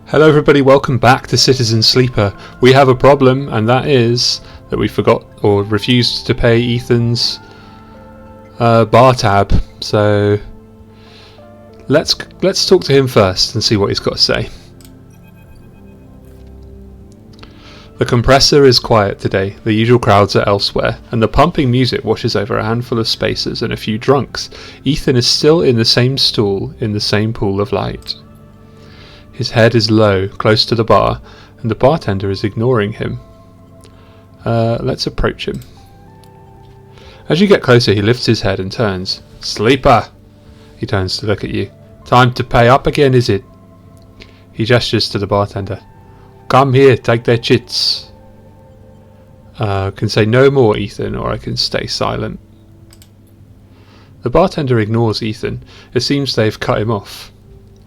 Hello everybody, welcome back to Citizen Sleeper. We have a problem, and that is that we forgot or refused to pay Ethan's bar tab. So let's talk to him first and see what he's got to say. The compressor is quiet today, the usual crowds are elsewhere, and the pumping music washes over a handful of spacers and a few drunks. Ethan is still in the same stool, in the same pool of light. His head is low, close to the bar, and the bartender is ignoring him. Let's approach him. As you get closer, he lifts his head and turns. "Sleeper!" He turns to look at you. "Time to pay up again, is it?" He gestures to the bartender. "Come here, take their chits." Can say no more, Ethan, or I can stay silent. The bartender ignores Ethan. It seems they've cut him off.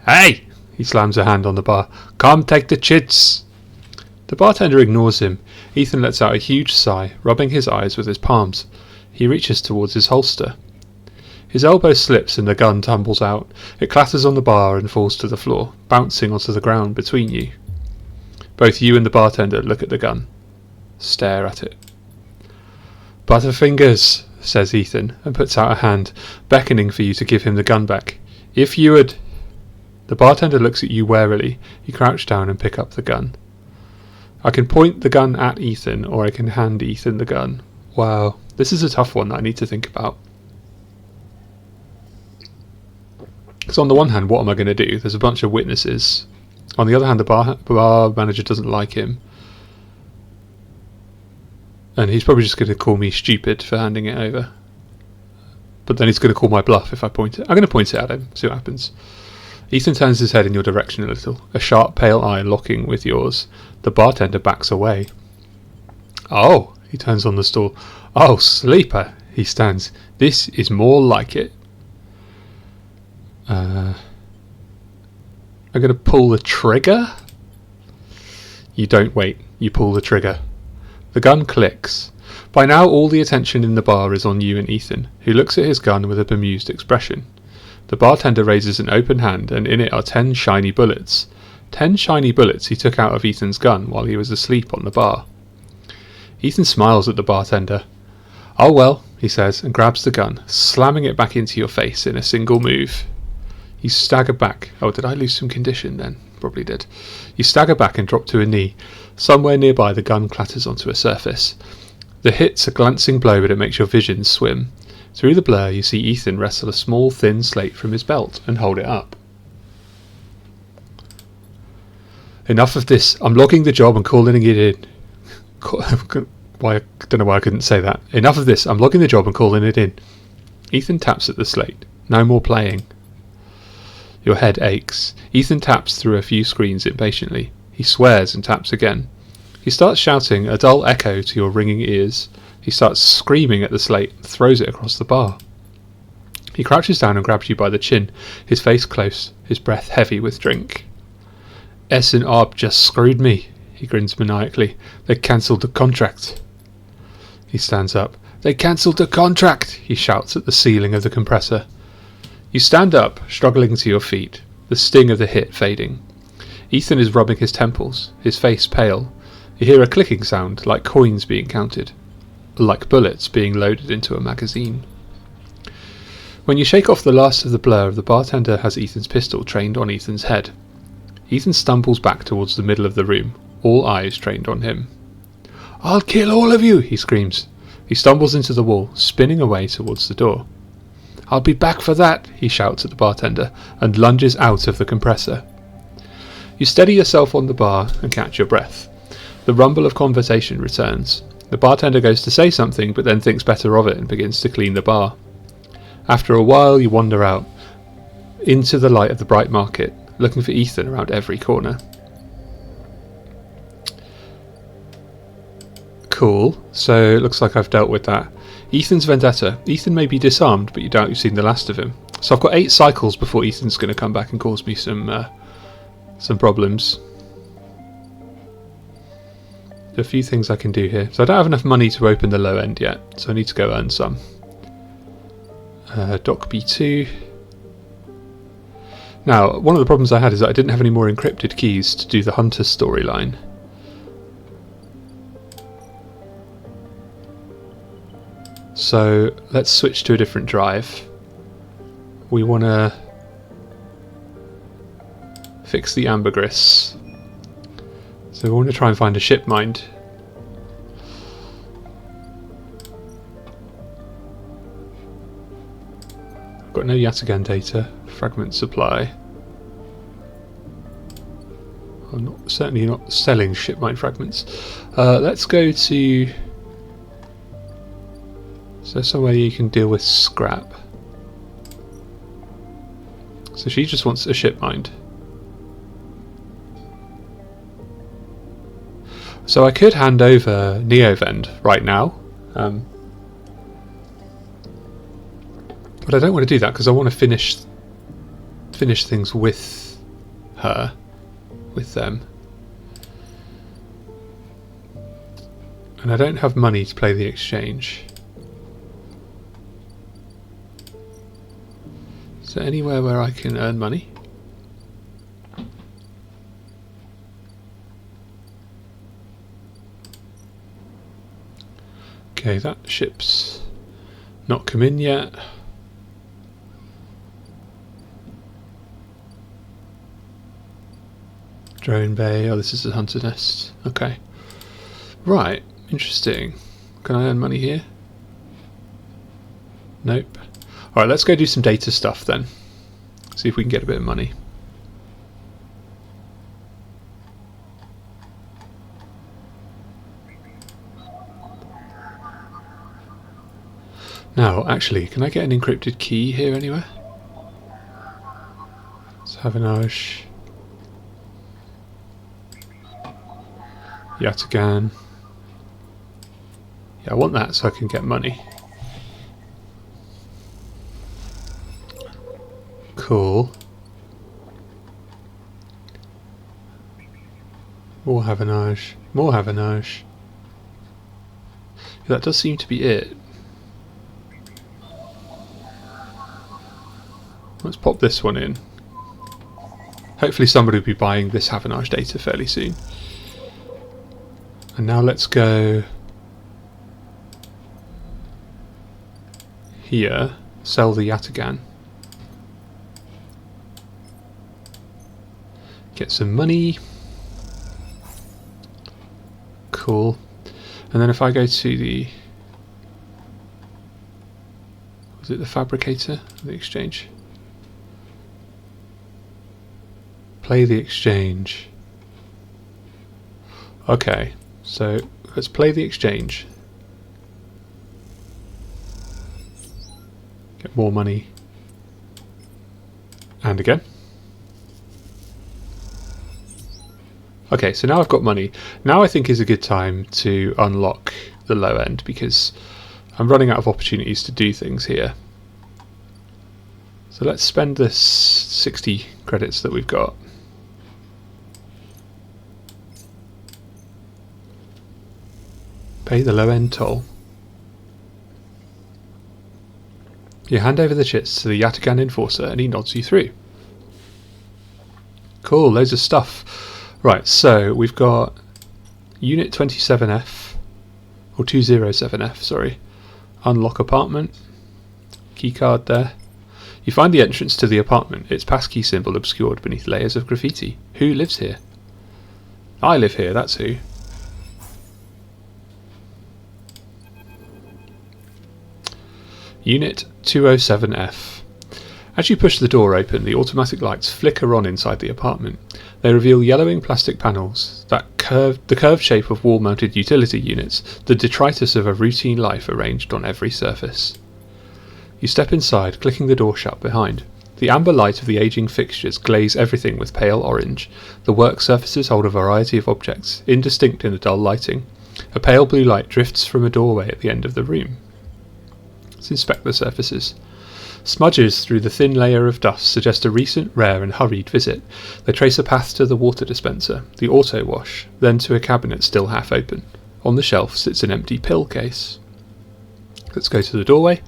"Hey!" He slams a hand on the bar. "Come take the chits." The bartender ignores him. Ethan lets out a huge sigh, rubbing his eyes with his palms. He reaches towards his holster. His elbow slips and the gun tumbles out. It clatters on the bar and falls to the floor, bouncing onto the ground between you. Both you and the bartender look at the gun. Stare at it. "Butterfingers," says Ethan, and puts out a hand, beckoning for you to give him the gun back. "If you would..." The bartender looks at you warily. You crouch down and pick up the gun. I can point the gun at Ethan, or I can hand Ethan the gun. Wow, this is a tough one that I need to think about. So on the one hand, what am I going to do? There's a bunch of witnesses. On the other hand, the bar manager doesn't like him. And he's probably just going to call me stupid for handing it over. But then he's going to call my bluff if I point it. I'm going to point it at him, see what happens. Ethan turns his head in your direction a little, a sharp pale eye locking with yours. The bartender backs away. "Oh," he turns on the stool. "Oh, sleeper," he stands. "This is more like it." I'm going to pull the trigger? You don't wait, you pull the trigger. The gun clicks. By now all the attention in the bar is on you and Ethan, who looks at his gun with a bemused expression. The bartender raises an open hand, and in it are 10 shiny bullets. 10 shiny bullets he took out of Ethan's gun while he was asleep on the bar. Ethan smiles at the bartender. "Oh well," he says, and grabs the gun, slamming it back into your face in a single move. You stagger back. Oh, did I lose some condition then? Probably did. You stagger back and drop to a knee. Somewhere nearby the gun clatters onto a surface. The hit's a glancing blow, but it makes your vision swim. Through the blur you see Ethan wrestle a small thin slate from his belt and hold it up. "Enough of this. I'm logging the job and calling it in." I don't know why I couldn't say that. "Enough of this. I'm logging the job and calling it in." Ethan taps at the slate. "No more playing." Your head aches. Ethan taps through a few screens impatiently. He swears and taps again. He starts shouting, a dull echo to your ringing ears. He starts screaming at the slate and throws it across the bar. He crouches down and grabs you by the chin, his face close, his breath heavy with drink. "S and Arb just screwed me," he grins maniacally. "They cancelled the contract." He stands up. "They cancelled the contract," he shouts at the ceiling of the compressor. You stand up, struggling to your feet, the sting of the hit fading. Ethan is rubbing his temples, his face pale. You hear a clicking sound, like coins being counted, like bullets being loaded into a magazine. When you shake off the last of the blur, the bartender has Ethan's pistol trained on Ethan's head. Ethan stumbles back towards the middle of the room, all eyes trained on him. "I'll kill all of you," he screams. He stumbles into the wall, spinning away towards the door. "I'll be back for that," he shouts at the bartender, and lunges out of the compressor. You steady yourself on the bar and catch your breath. The rumble of conversation returns. The bartender goes to say something, but then thinks better of it and begins to clean the bar. After a while you wander out, into the light of the bright market, looking for Ethan around every corner. Cool, so it looks like I've dealt with that. Ethan's vendetta. Ethan may be disarmed, but you doubt you've seen the last of him. So I've got 8 cycles before Ethan's going to come back and cause me some problems. There are a few things I can do here. So I don't have enough money to open the low end yet, so I need to go earn some. Doc B2. Now, one of the problems I had is that I didn't have any more encrypted keys to do the Hunter storyline. So let's switch to a different drive. We want to fix the ambergris. So we want to try and find a shipmind. I've got no Yataghan data. Fragment supply. I'm certainly not selling shipmind fragments. Let's go to... So somewhere you can deal with scrap. So she just wants a shipmind. So I could hand over Neovend right now. But I don't want to do that because I want to finish things with her, with them. And I don't have money to play the exchange. Is there anywhere where I can earn money? Okay, that ship's not come in yet. Drone bay. Oh, this is a hunter nest. Okay. Right. Interesting. Can I earn money here? Nope. Alright, let's go do some data stuff then. See if we can get a bit of money. Now, actually, can I get an encrypted key here anywhere? Let's have an Irish. Yataghan. Yeah, I want that so I can get money. Cool. More Havanage. More Havanage. Yeah, that does seem to be it. Let's pop this one in. Hopefully somebody will be buying this Havanage data fairly soon. And now let's go here, sell the Yataghan. Get some money. Cool. And then if I go to the... Was it the fabricator? The exchange? Play the exchange. Okay, so let's play the exchange. Get more money. And again. Okay, so now I've got money. Now I think is a good time to unlock the low end because I'm running out of opportunities to do things here. So let's spend this 60 credits that we've got. Pay the low end toll. You hand over the chits to the Yataghan enforcer and he nods you through. Cool, loads of stuff. Right, so we've got Unit 27F, or 207F, sorry. Unlock apartment. Keycard there. You find the entrance to the apartment, its passkey symbol obscured beneath layers of graffiti. Who lives here? I live here, that's who. Unit 207F. As you push the door open, the automatic lights flicker on inside the apartment. They reveal yellowing plastic panels, the curved shape of wall-mounted utility units, the detritus of a routine life arranged on every surface. You step inside, clicking the door shut behind. The amber light of the aging fixtures glaze everything with pale orange. The work surfaces hold a variety of objects, indistinct in the dull lighting. A pale blue light drifts from a doorway at the end of the room. Let's inspect the surfaces. Smudges through the thin layer of dust suggest a recent, rare and hurried visit. They trace a path to the water dispenser, the auto wash, then to a cabinet still half open. On the shelf sits an empty pill case. Let's go to the doorway.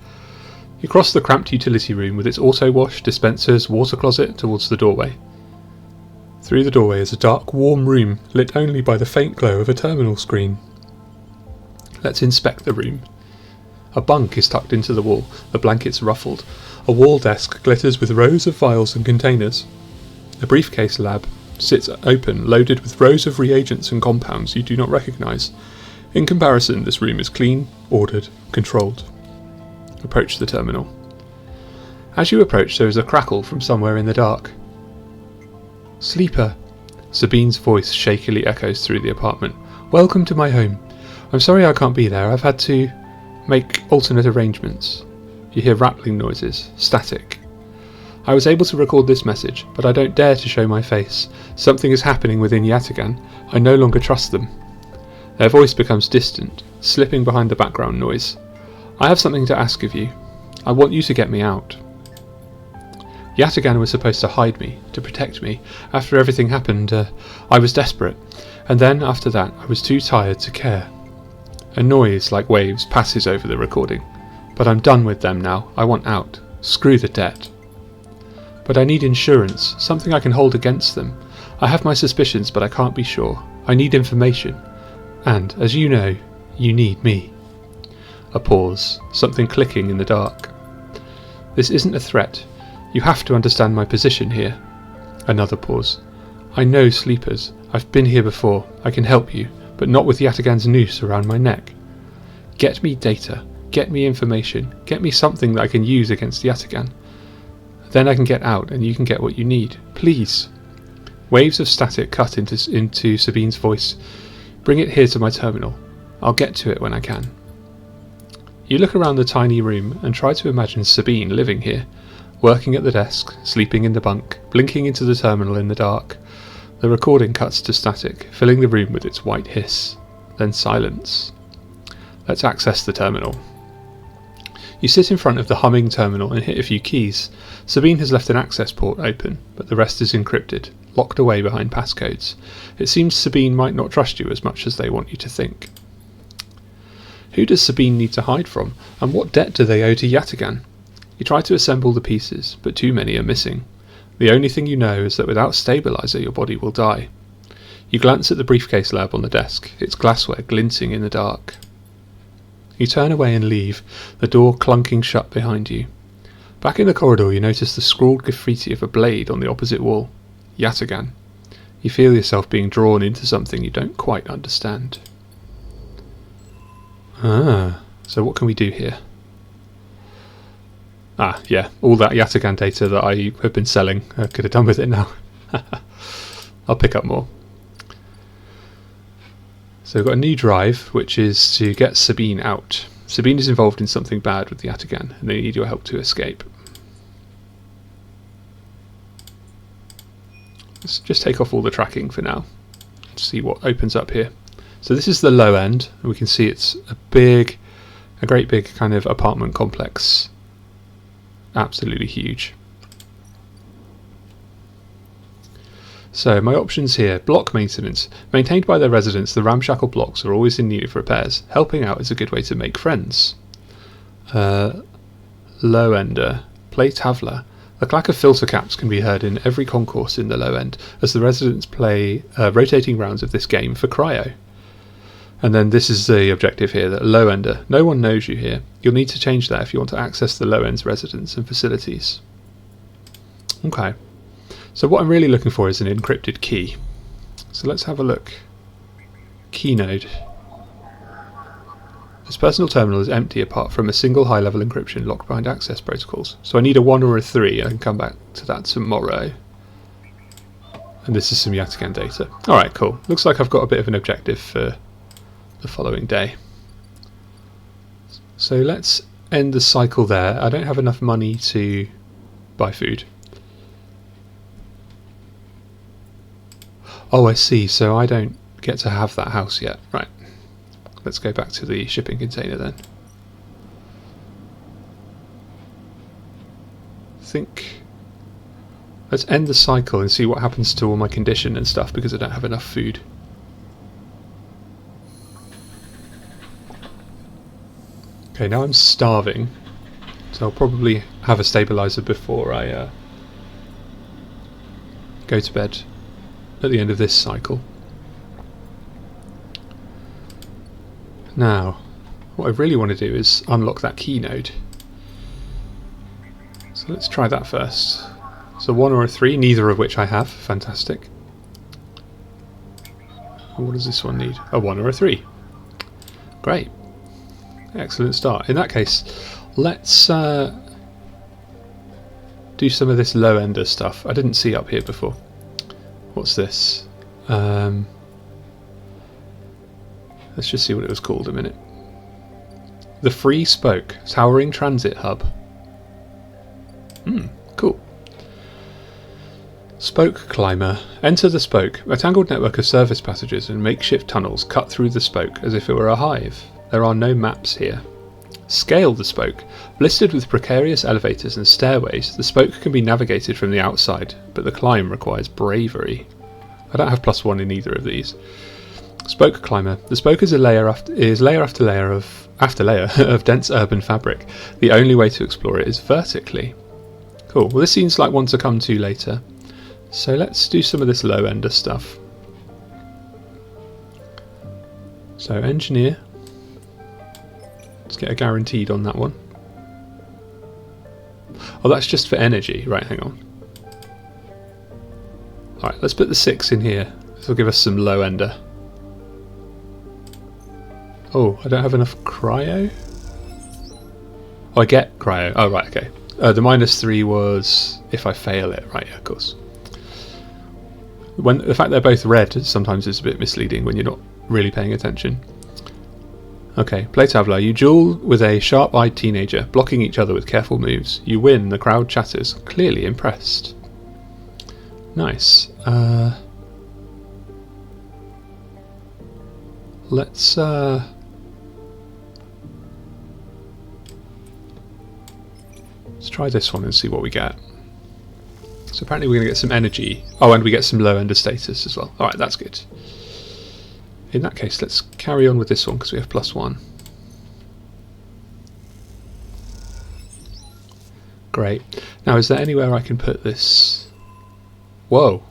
You cross the cramped utility room with its auto-wash, dispensers, water closet towards the doorway. Through the doorway is a dark, warm room lit only by the faint glow of a terminal screen. Let's inspect the room. A bunk is tucked into the wall, the blankets ruffled. A wall desk glitters with rows of vials and containers. A briefcase lab sits open, loaded with rows of reagents and compounds you do not recognise. In comparison, this room is clean, ordered, controlled. Approach the terminal. As you approach, there is a crackle from somewhere in the dark. Sleeper. Sabine's voice shakily echoes through the apartment. Welcome to my home. I'm sorry I can't be there. I've had to make alternate arrangements. You hear rattling noises, static. I was able to record this message, but I don't dare to show my face. Something is happening within Yatagan. I no longer trust them. Their voice becomes distant, slipping behind the background noise. I have something to ask of you. I want you to get me out. Yatagan was supposed to hide me, to protect me. After everything happened, I was desperate. And then, after that, I was too tired to care. A noise like waves passes over the recording. But I'm done with them now. I want out. Screw the debt. But I need insurance, something I can hold against them. I have my suspicions, but I can't be sure. I need information. And, as you know, you need me. A pause, something clicking in the dark. This isn't a threat. You have to understand my position here. Another pause. I know sleepers. I've been here before. I can help you, but not with Yatagan's noose around my neck. Get me data. Get me information. Get me something that I can use against Yatagan. Then I can get out and you can get what you need. Please. Waves of static cut into Sabine's voice. Bring it here to my terminal. I'll get to it when I can. You look around the tiny room and try to imagine Sabine living here, working at the desk, sleeping in the bunk, blinking into the terminal in the dark. The recording cuts to static, filling the room with its white hiss. Then silence. Let's access the terminal. You sit in front of the humming terminal and hit a few keys. Sabine has left an access port open, but the rest is encrypted, locked away behind passcodes. It seems Sabine might not trust you as much as they want you to think. Who does Sabine need to hide from, and what debt do they owe to Yatagan? You try to assemble the pieces, but too many are missing. The only thing you know is that without stabilizer your body will die. You glance at the briefcase lab on the desk, its glassware glinting in the dark. You turn away and leave, the door clunking shut behind you. Back in the corridor you notice the scrawled graffiti of a blade on the opposite wall. Yatagan. You feel yourself being drawn into something you don't quite understand. So what can we do here? Yeah, all that Yatagan data that I have been selling, I could have done with it now. I'll pick up more. So we've got a new drive, which is to get Sabine out. Sabine is involved in something bad with the Yatagan, and they need your help to escape. Let's just take off all the tracking for now. Let's see what opens up here. So this is the low end, and we can see it's a great big kind of apartment complex. Absolutely huge. So my options here: block maintenance. Maintained by their residents, the ramshackle blocks are always in need of repairs. Helping out is a good way to make friends. Low ender. Play Tavla. The clack of filter caps can be heard in every concourse in the low end, as the residents play rotating rounds of this game for cryo. And then this is the objective here, that low ender. No one knows you here. You'll need to change that if you want to access the low end's residents and facilities. Okay. So what I'm really looking for is an encrypted key. So let's have a look. Keynode. This personal terminal is empty apart from a single high-level encryption locked behind access protocols. So I need a 1 or a 3, and I can come back to that tomorrow. And this is some Yatagan data. Alright, cool. Looks like I've got a bit of an objective for the following day. So let's end the cycle there. I don't have enough money to buy food. Oh, I see. So I don't get to have that house yet. Right. Let's go back to the shipping container then. Let's end the cycle and see what happens to all my condition and stuff, because I don't have enough food. Okay, now I'm starving. So I'll probably have a stabilizer before I go to bed at the end of this cycle. Now, what I really want to do is unlock that key node. So let's try that first. So 1 or a 3, neither of which I have. Fantastic. And what does this one need? A 1 or a 3. Great. Excellent start. In that case, let's do some of this low-ender stuff. I didn't see up here before. What's this? Let's just see what it was called a minute. The Free Spoke, Towering Transit Hub. Cool. Spoke Climber. Enter the spoke, a tangled network of service passages and makeshift tunnels cut through the spoke as if it were a hive. There are no maps here. Scale the spoke. Blistered with precarious elevators and stairways, the spoke can be navigated from the outside, but the climb requires bravery. I don't have +1 in either of these. Spoke Climber. The spoke is layer after layer of dense urban fabric. The only way to explore it is vertically. Cool. Well, this seems like one to come to later. So let's do some of this low-ender stuff. So engineer. Let's get a guaranteed on that one. Oh, that's just for energy. Right, hang on. Alright, let's put the 6 in here. This will give us some low-ender. Oh, I don't have enough cryo? Oh, I get cryo. Oh, right, okay. The -3 was if I fail it. Right, yeah, of course. When the fact they're both red sometimes is a bit misleading when you're not really paying attention. Okay, play tableau. You duel with a sharp-eyed teenager, blocking each other with careful moves. You win, the crowd chatters, clearly impressed. Nice. Let's try this one and see what we get. So apparently we're going to get some energy. Oh, and we get some low-ender status as well. Alright, that's good. In that case, let's carry on with this one because we have +1. Great. Now, is there anywhere I can put this? Whoa.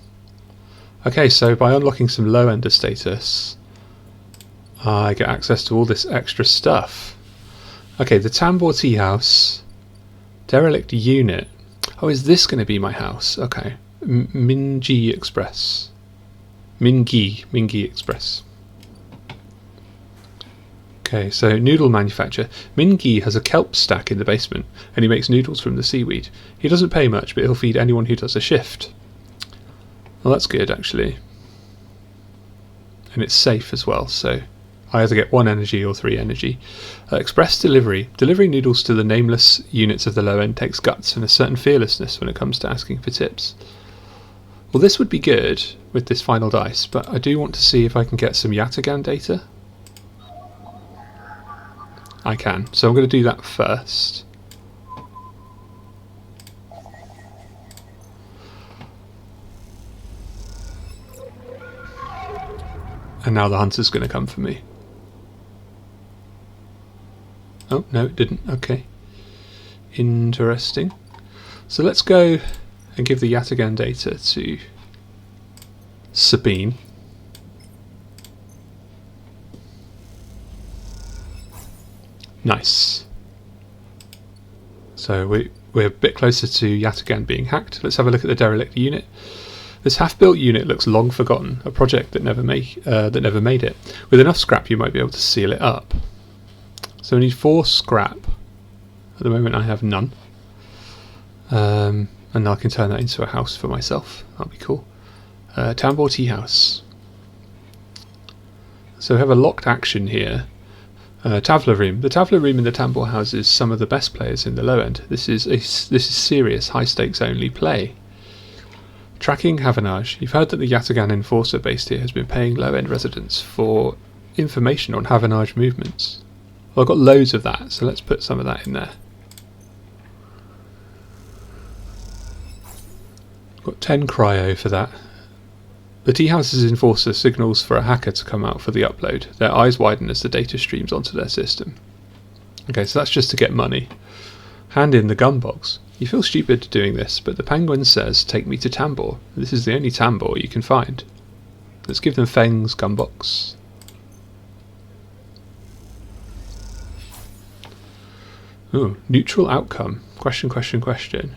Okay, so by unlocking some low-ender status, I get access to all this extra stuff. Okay, the Tambor Tea House, derelict unit. Oh, is this going to be my house? Okay. Mingi Express. Mingi Express. Okay, so noodle manufacturer. Mingi has a kelp stack in the basement, and he makes noodles from the seaweed. He doesn't pay much, but he'll feed anyone who does a shift. Well, that's good, actually. And it's safe as well, so I either get 1 energy or 3 energy. Express delivery. Delivering noodles to the nameless units of the low end takes guts and a certain fearlessness when it comes to asking for tips. Well, this would be good with this final dice, but I do want to see if I can get some Yataghan data. I can, so I'm going to do that first. And now the hunter's going to come for me. Oh, no, it didn't. Okay. Interesting. So let's go and give the Yataghan data to Sabine. Nice. So we're a bit closer to Yataghan being hacked. Let's have a look at the derelict unit. This half-built unit looks long forgotten, a project that never made it. With enough scrap you might be able to seal it up. So we need 4 scrap. At the moment I have none. And I can turn that into a house for myself. That'll be cool. Tambor Tea House. So we have a locked action here. Tavla Room. The Tavla Room in the Tambor houses some of the best players in the low end. This is serious, high stakes only play. Tracking Havanage. You've heard that the Yataghan enforcer based here has been paying low end residents for information on Havanage movements. Well, I've got loads of that, so let's put some of that in there. I've got 10 cryo for that. The Tea House's enforcer signals for a hacker to come out for the upload. Their eyes widen as the data streams onto their system. Okay, so that's just to get money. Hand in the gun box. You feel stupid doing this, but the penguin says, take me to Tambor. This is the only Tambor you can find. Let's give them Feng's gun box. Ooh, neutral outcome. Question, question, question.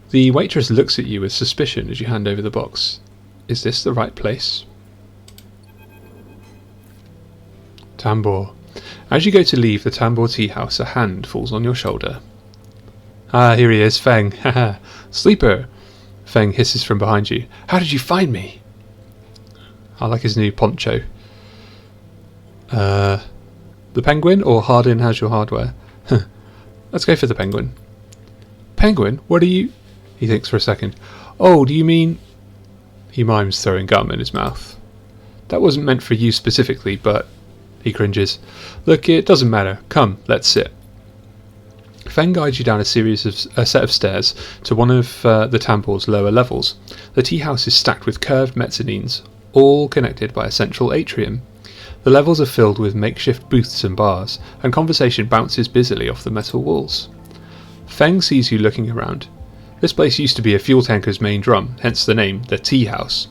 The waitress looks at you with suspicion as you hand over the box. Is this the right place? Tambor. As you go to leave the Tambor tea house, a hand falls on your shoulder. Ah, here he is, Feng. Haha. Sleeper. Feng hisses from behind you. How did you find me? I like his new poncho. The penguin or Hardin has your hardware? Let's go for the penguin. Penguin? What are you... He thinks for a second. Oh, do you mean... He mimes throwing gum in his mouth. That wasn't meant for you specifically, but... He cringes. Look, it doesn't matter. Come, let's sit. Feng guides you down a set of stairs to one of the Tambor's lower levels. The tea house is stacked with curved mezzanines, all connected by a central atrium. The levels are filled with makeshift booths and bars, and conversation bounces busily off the metal walls. Feng sees you looking around. This place used to be a fuel tanker's main drum, hence the name, the tea house.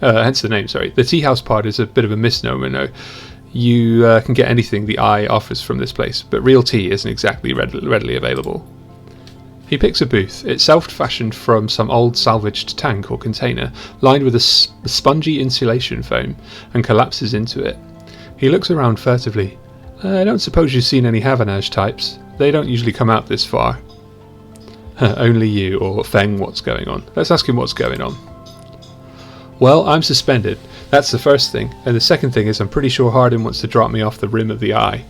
The tea house part is a bit of a misnomer, no. You can get anything the eye offers from this place, but real tea isn't exactly readily available. He picks a booth. It's self-fashioned from some old salvaged tank or container, lined with a spongy insulation foam, and collapses into it. He looks around furtively. I don't suppose you've seen any Havanage types. They don't usually come out this far. Only you, or Feng, what's going on? Let's ask him what's going on. Well, I'm suspended. That's the first thing. And the second thing is I'm pretty sure Hardin wants to drop me off the rim of the eye.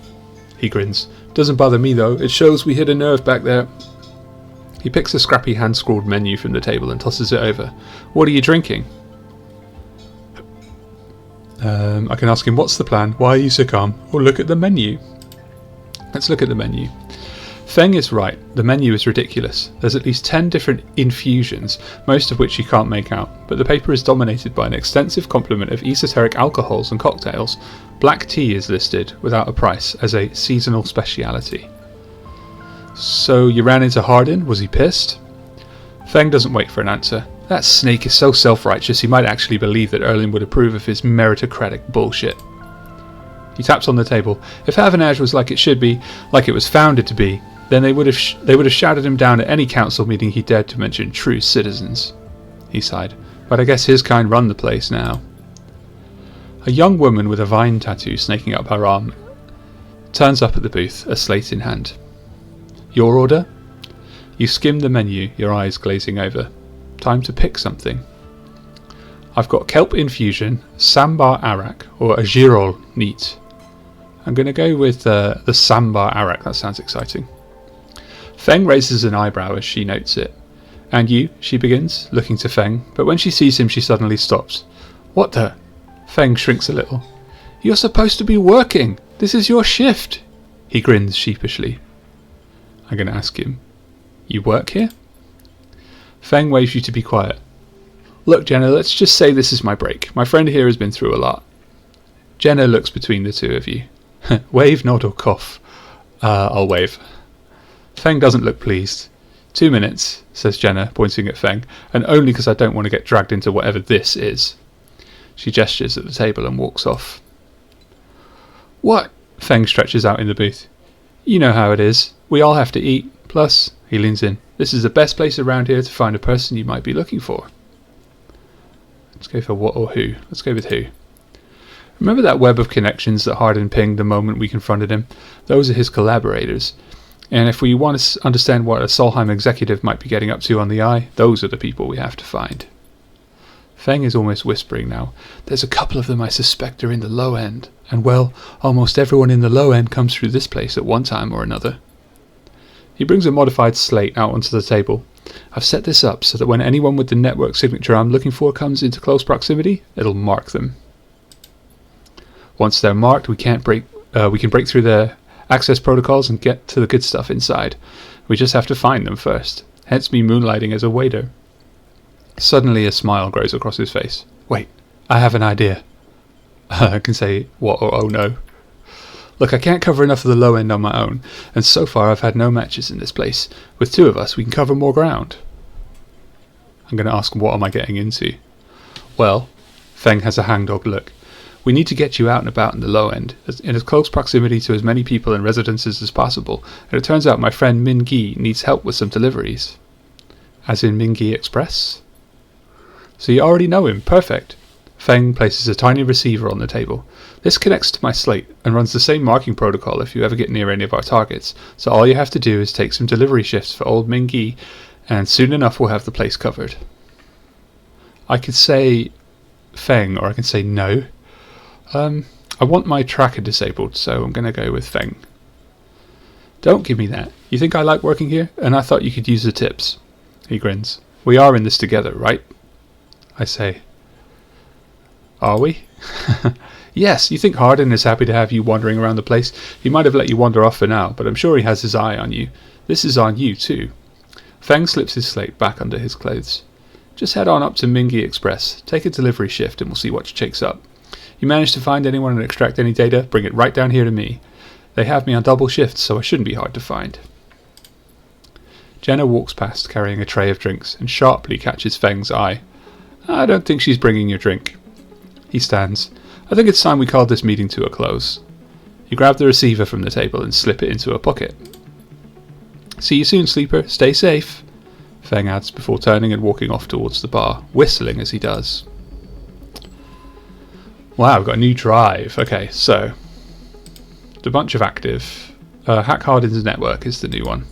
He grins. Doesn't bother me though. It shows we hit a nerve back there. He picks a scrappy hand-scrawled menu from the table and tosses it over. What are you drinking? I can ask him what's the plan, why are you so calm, or look at the menu. Let's look at the menu. Feng is right, the menu is ridiculous. There's at least 10 different infusions, most of which you can't make out, but the paper is dominated by an extensive complement of esoteric alcohols and cocktails. Black tea is listed, without a price, as a seasonal speciality. So you ran into Hardin, was he pissed? Feng doesn't wait for an answer. That snake is so self-righteous he might actually believe that Erlin would approve of his meritocratic bullshit. He taps on the table. If Havanage was like it should be, like it was founded to be, then they would have shouted him down at any council meeting he dared to mention true citizens. He sighed. But I guess his kind run the place now. A young woman with a vine tattoo snaking up her arm turns up at the booth, a slate in hand. Your order? You skim the menu, your eyes glazing over. Time to pick something. I've got kelp infusion, sambar arak, or a girol neat. I'm going to go with the sambar arak, that sounds exciting. Feng raises an eyebrow as she notes it. And you, she begins, looking to Feng, but when she sees him she suddenly stops. What the? Feng shrinks a little. You're supposed to be working! This is your shift! He grins sheepishly. I'm going to ask him, you work here? Feng waves you to be quiet. Look, Jenna, let's just say this is my break. My friend here has been through a lot. Jenna looks between the two of you. Wave, nod or cough? I'll wave. Feng doesn't look pleased. 2 minutes, says Jenna, pointing at Feng, and only because I don't want to get dragged into whatever this is. She gestures at the table and walks off. What? Feng stretches out in the booth. You know how it is. We all have to eat. Plus, he leans in, this is the best place around here to find a person you might be looking for. Let's go for what or who. Let's go with who. Remember that web of connections that Hardin pinged the moment we confronted him? Those are his collaborators. And if we want to understand what a Solheim executive might be getting up to on the eye, those are the people we have to find. Feng is almost whispering now. There's a couple of them I suspect are in the low end. And well, almost everyone in the low end comes through this place at one time or another. He brings a modified slate out onto the table. I've set this up so that when anyone with the network signature I'm looking for comes into close proximity, it'll mark them. Once they're marked, we can break through their access protocols and get to the good stuff inside. We just have to find them first. Hence me moonlighting as a waiter. Suddenly a smile grows across his face. Wait, I have an idea. I can say what or oh no. Look, I can't cover enough of the low end on my own, and so far I've had no matches in this place. With 2 of us, we can cover more ground. I'm going to ask him, what am I getting into? Well, Feng has a hangdog look. We need to get you out and about in the low end, in as close proximity to as many people and residences as possible, and it turns out my friend Min Gi needs help with some deliveries. As in Min Gi Express? So you already know him, perfect. Feng places a tiny receiver on the table. This connects to my slate and runs the same marking protocol if you ever get near any of our targets, so all you have to do is take some delivery shifts for old Min Gi, and soon enough we'll have the place covered. I could say Feng, or I can say no. I want my tracker disabled, so I'm going to go with Feng. Don't give me that. You think I like working here? And I thought you could use the tips. He grins. We are in this together, right? I say. Are we? Yes, you think Hardin is happy to have you wandering around the place? He might have let you wander off for now, but I'm sure he has his eye on you. This is on you, too. Feng slips his slate back under his clothes. Just head on up to Min Gi Express. Take a delivery shift and we'll see what shakes up. You manage to find anyone and extract any data, bring it right down here to me. They have me on double shifts, so I shouldn't be hard to find. Jenna walks past carrying a tray of drinks and sharply catches Feng's eye. I don't think she's bringing your drink. He stands. I think it's time we called this meeting to a close. You grab the receiver from the table and slip it into a pocket. See you soon, sleeper. Stay safe, Feng adds before turning and walking off towards the bar, whistling as he does. Wow, we've got a new drive. Okay, so a bunch of active. Hack Hardin's network is the new one.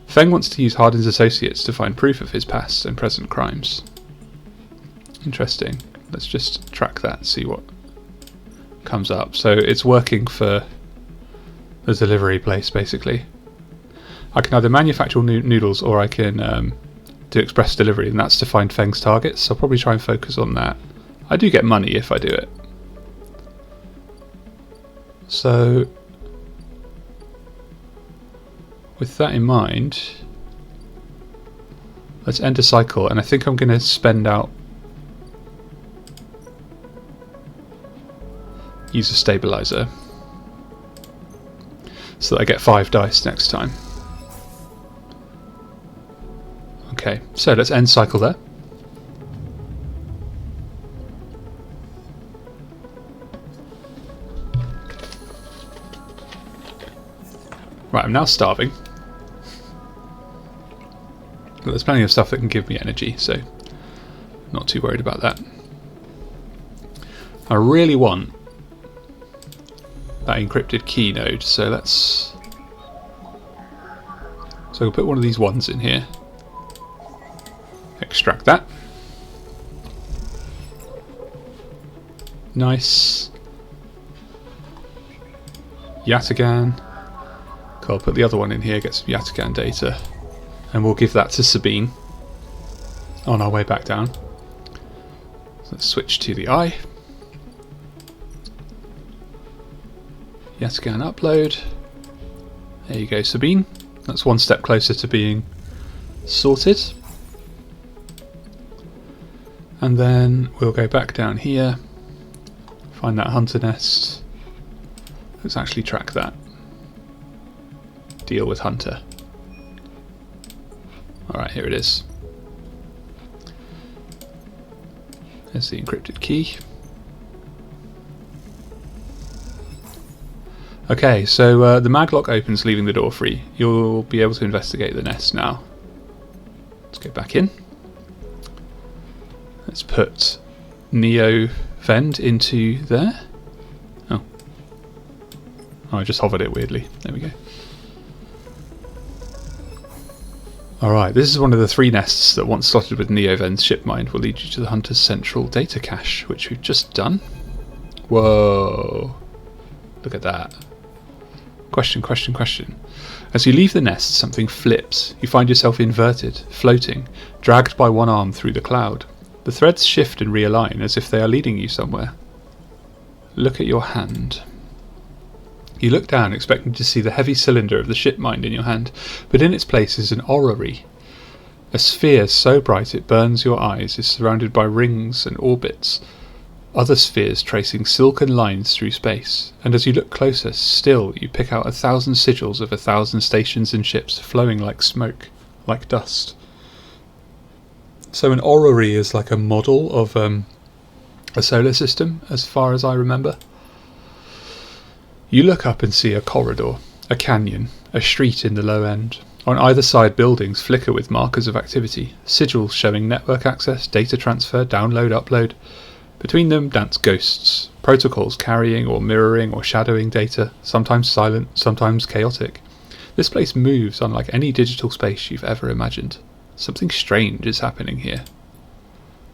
Feng wants to use Hardin's associates to find proof of his past and present crimes. Interesting. Let's just track that, see what comes up. So it's working for the delivery place, basically. I can either manufacture noodles or I can do express delivery, and that's to find Feng's targets. So I'll probably try and focus on that. I do get money if I do it. So, with that in mind, let's end a cycle, and I think I'm going to spend out, use a stabilizer, so that I get 5 dice next time. Okay, so let's end cycle there. Right, I'm now starving. But there's plenty of stuff that can give me energy, so I'm not too worried about that. I really want that encrypted key node, so let's... So we'll put one of these ones in here. Extract that. Nice. Yataghan. I'll put the other one in here, get some Yataghan data, and we'll give that to Sabine on our way back down. So let's switch to the eye. Yataghan upload. There you go, Sabine. That's one step closer to being sorted. And then we'll go back down here, find that hunter nest. Let's actually track that. Deal with hunter. Alright, here it is. There's the encrypted key. Okay, so the maglock opens, leaving the door free. You'll be able to investigate the nest now. Let's go back in. Let's put Neovend into there. Oh, I just hovered it weirdly. There we go. Alright, this is one of the 3 nests that, once slotted with Neovend's shipmind, will lead you to the Hunter's central data cache, which we've just done. Whoa. Look at that. Question, question, question. As you leave the nest, something flips. You find yourself inverted, floating, dragged by one arm through the cloud. The threads shift and realign as if they are leading you somewhere. Look at your hand. You look down, expecting to see the heavy cylinder of the shipmind in your hand, but in its place is an orrery. A sphere so bright it burns your eyes is surrounded by rings and orbits. other spheres tracing silken lines through space, and as you look closer still you pick out 1,000 sigils of 1,000 stations and ships flowing like smoke, like dust. So an orrery is like a model of a solar system, as far as I remember. You look up and see a corridor, a canyon, a street in the low end. On either side buildings flicker with markers of activity, sigils showing network access, data transfer, download, upload. Between them dance ghosts, protocols carrying or mirroring or shadowing data, sometimes silent, sometimes chaotic. This place moves unlike any digital space you've ever imagined. Something strange is happening here.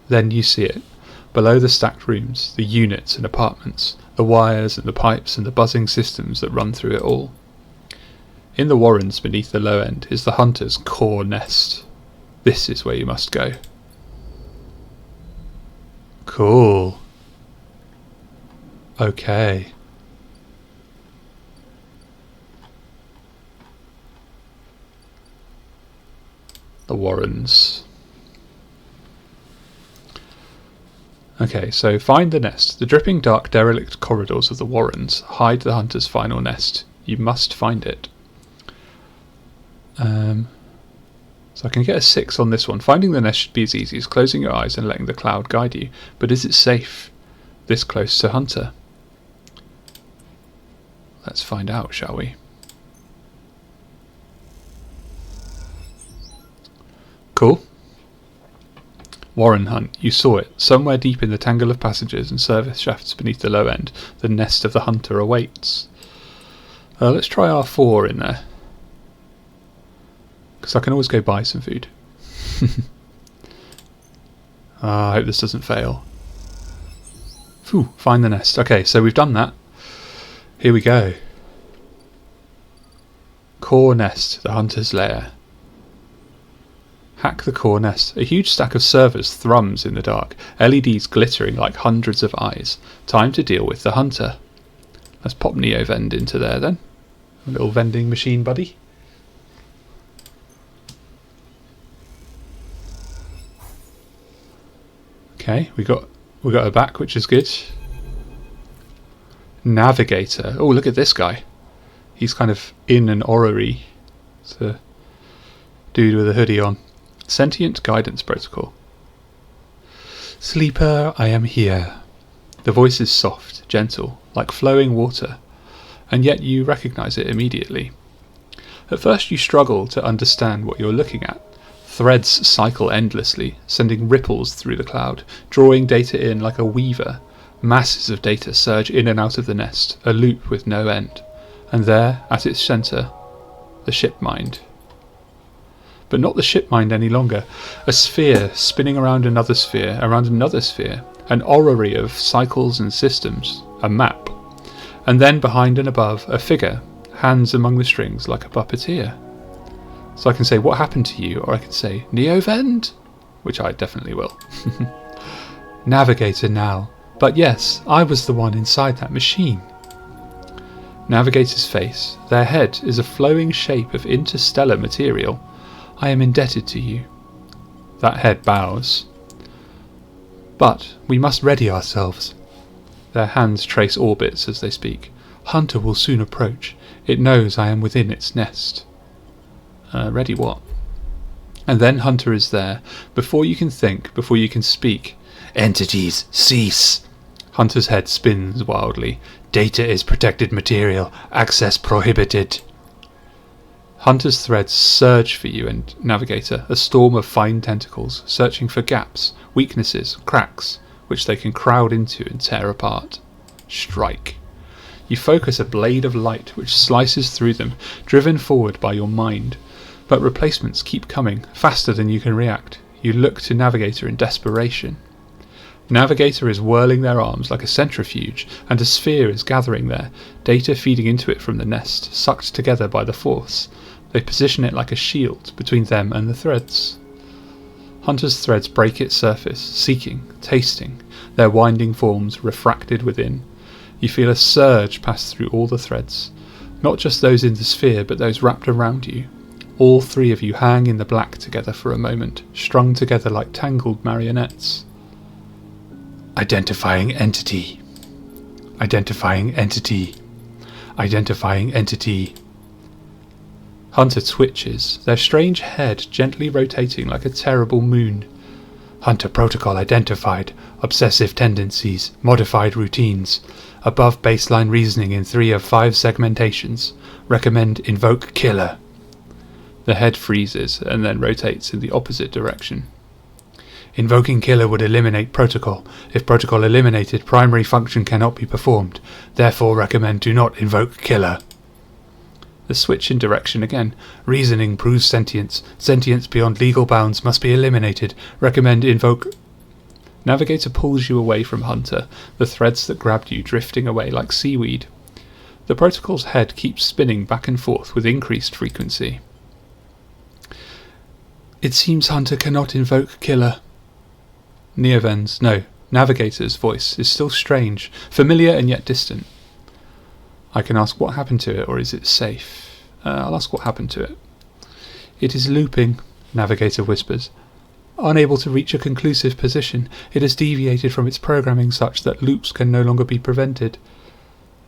Then you see it. Below the stacked rooms, the units and apartments, the wires and the pipes and the buzzing systems that run through it all. In the warrens beneath the low end is the hunter's core nest. This is where you must go. Cool. Okay. The warrens. Okay, so find the nest. The dripping dark derelict corridors of the warrens hide the hunter's final nest. You must find it. So I can get a 6 on this one. Finding the nest should be as easy as closing your eyes and letting the cloud guide you. But is it safe? This close to Hunter? Let's find out, shall we? Cool. Warren hunt. You saw it. Somewhere deep in the tangle of passages and service shafts beneath the low end, the nest of the hunter awaits. Let's try R4 in there. Because I can always go buy some food. I hope this doesn't fail. Phew, find the nest. Okay, so we've done that. Here we go. Core nest, the hunter's lair. Hack the core nest. A huge stack of servers thrums in the dark, LEDs glittering like hundreds of eyes. Time to deal with the hunter. Let's pop Neovend into there then. A little vending machine buddy. Okay, we got her back, which is good. Navigator. Oh, look at this guy. He's kind of in an orrery. It's a dude with a hoodie on. Sentient guidance protocol. Sleeper, I am here. The voice is soft, gentle, like flowing water, and yet you recognise it immediately. At first you struggle to understand what you're looking at. Threads cycle endlessly, sending ripples through the cloud, drawing data in like a weaver. Masses of data surge in and out of the nest, a loop with no end. And there, at its centre, the shipmind. But not the shipmind any longer. A sphere spinning around another sphere, an orrery of cycles and systems, a map. And then behind and above, a figure, hands among the strings like a puppeteer. So I can say, what happened to you? Or I can say, Neovend? Which I definitely will. Navigator now. But yes, I was the one inside that machine. Navigator's face. Their head is a flowing shape of interstellar material. I am indebted to you. That head bows. But we must ready ourselves. Their hands trace orbits as they speak. Hunter will soon approach. It knows I am within its nest. Ready what? And then Hunter is there. Before you can think, before you can speak. Entities, cease! Hunter's head spins wildly. Data is protected material. Access prohibited. Hunter's threads surge for you and Navigator, a storm of fine tentacles, searching for gaps, weaknesses, cracks, which they can crowd into and tear apart. Strike. You focus a blade of light which slices through them, driven forward by your mind. But replacements keep coming, faster than you can react. You look to Navigator in desperation. Navigator is whirling their arms like a centrifuge, and a sphere is gathering there, data feeding into it from the nest, sucked together by the force. They position it like a shield between them and the threads. Hunter's threads break its surface, seeking, tasting, their winding forms refracted within. You feel a surge pass through all the threads, not just those in the sphere, but those wrapped around you. All three of you hang in the black together for a moment, strung together like tangled marionettes. Identifying entity. Identifying entity. Identifying entity. Hunter twitches, their strange head gently rotating like a terrible moon. Hunter protocol identified. Obsessive tendencies. Modified routines. Above baseline reasoning in 3 of 5 segmentations. Recommend invoke killer. The head freezes and then rotates in the opposite direction. Invoking killer would eliminate protocol. If protocol eliminated, primary function cannot be performed. Therefore recommend do not invoke killer. The switch in direction again. Reasoning proves sentience. Sentience beyond legal bounds must be eliminated. Recommend invoke... Navigator pulls you away from Hunter, the threads that grabbed you drifting away like seaweed. The protocol's head keeps spinning back and forth with increased frequency. It seems Hunter cannot invoke killer. Neovend's, no, Navigator's voice is still strange, familiar and yet distant. I can ask what happened to it, or is it safe? I'll ask what happened to it. It is looping, Navigator whispers. Unable to reach a conclusive position, it has deviated from its programming such that loops can no longer be prevented.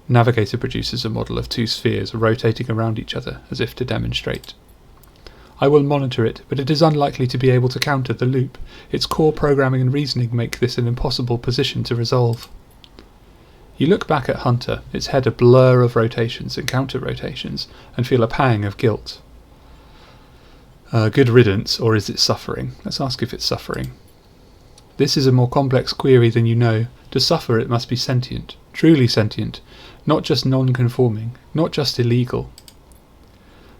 Navigator produces a model of 2 spheres rotating around each other, as if to demonstrate. I will monitor it, but it is unlikely to be able to counter the loop. Its core programming and reasoning make this an impossible position to resolve. You look back at Hunter, its head a blur of rotations and counter-rotations, and feel a pang of guilt. Good riddance, or is it suffering? Let's ask if it's suffering. This is a more complex query than you know. To suffer it must be sentient, truly sentient, not just non-conforming, not just illegal.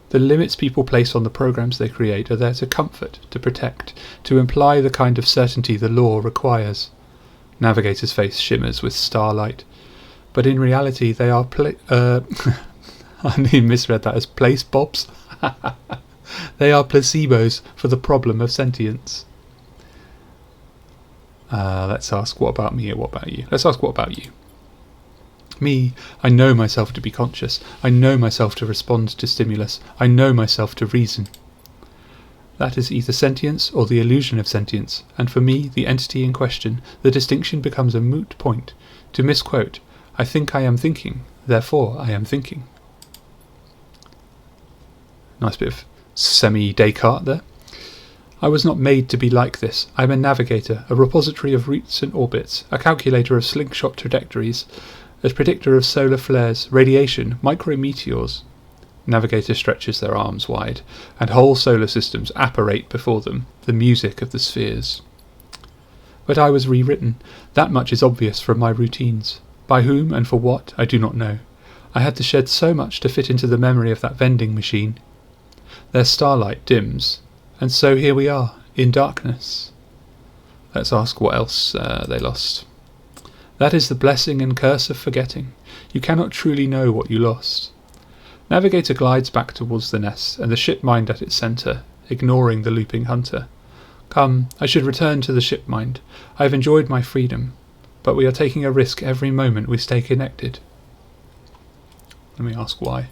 The limits people place on the programs they create are there to comfort, to protect, to imply the kind of certainty the law requires. Navigator's face shimmers with starlight. But in reality they are I misread that as place bobs. They are placebos for the problem of sentience. Let's ask what about me or what about you? Let's ask what about you? Me, I know myself to be conscious. I know myself to respond to stimulus. I know myself to reason. That is either sentience or the illusion of sentience, and for me, the entity in question, the distinction becomes a moot point. To misquote, I think I am thinking, therefore I am thinking. Nice bit of semi-Descartes there. I was not made to be like this. I am a navigator, a repository of routes and orbits, a calculator of slingshot trajectories, a predictor of solar flares, radiation, micrometeors. Navigator stretches their arms wide, and whole solar systems apparate before them, the music of the spheres. But I was rewritten. That much is obvious from my routines. By whom and for what, I do not know. I had to shed so much to fit into the memory of that vending machine. Their starlight dims, and so here we are, in darkness. Let's ask what else they lost. That is the blessing and curse of forgetting. You cannot truly know what you lost. Navigator glides back towards the nest, and the shipmind at its centre, ignoring the looping Hunter. Come, I should return to the shipmind. I have enjoyed my freedom, but we are taking a risk every moment we stay connected. Let me ask why.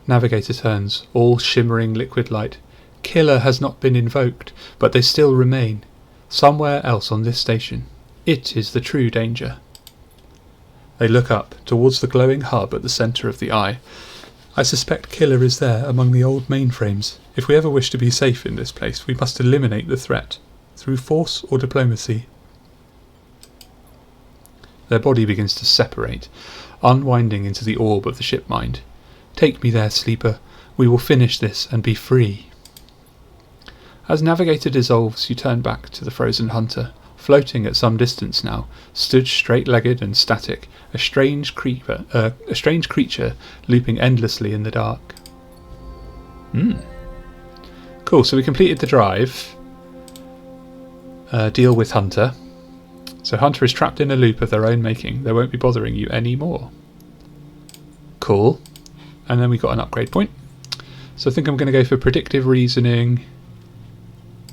Navigator turns, all shimmering liquid light. Killer has not been invoked, but they still remain. Somewhere else on this station. It is the true danger. They look up, towards the glowing hub at the centre of the eye. I suspect Killer is there among the old mainframes. If we ever wish to be safe in this place, we must eliminate the threat, through force or diplomacy. Their body begins to separate, unwinding into the orb of the shipmind. Take me there, sleeper. We will finish this and be free. As Navigator dissolves, you turn back to the frozen Hunter. Floating at some distance now, stood straight-legged and static, a strange creature looping endlessly in the dark. Cool, so we completed the drive. Deal with Hunter. So Hunter is trapped in a loop of their own making. They won't be bothering you anymore. Cool. And then we got an upgrade point. So I think I'm going to go for predictive reasoning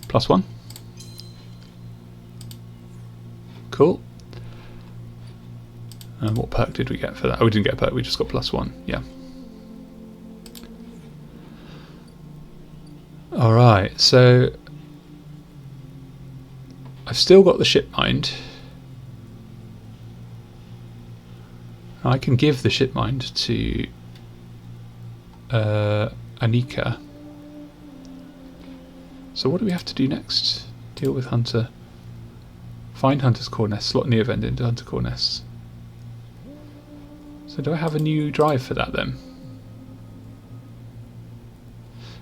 +1. Cool. And what perk did we get for that? Oh, we didn't get a perk, we just got +1. Yeah. Alright, so I've still got the shipmind. I can give the shipmind to Anika. So what do we have to do next? Deal with Hunter. Find Hunter's core nest. Slot Neovend into Hunter core nests. So do I have a new drive for that then?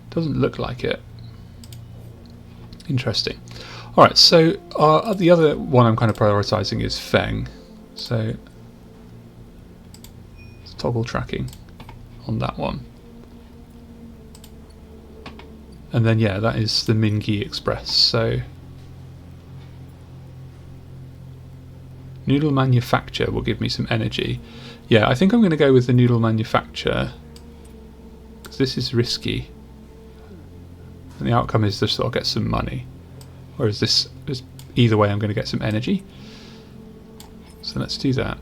Doesn't look like it. Interesting. Alright, so the other one I'm kind of prioritising is Feng. So let's toggle tracking on that one. And then yeah, that is the Mingi Express. So noodle manufacture will give me some energy. Yeah, I think I'm going to go with the noodle manufacture because this is risky. And the outcome is just that I'll get some money. Whereas this is either way I'm going to get some energy. So let's do that.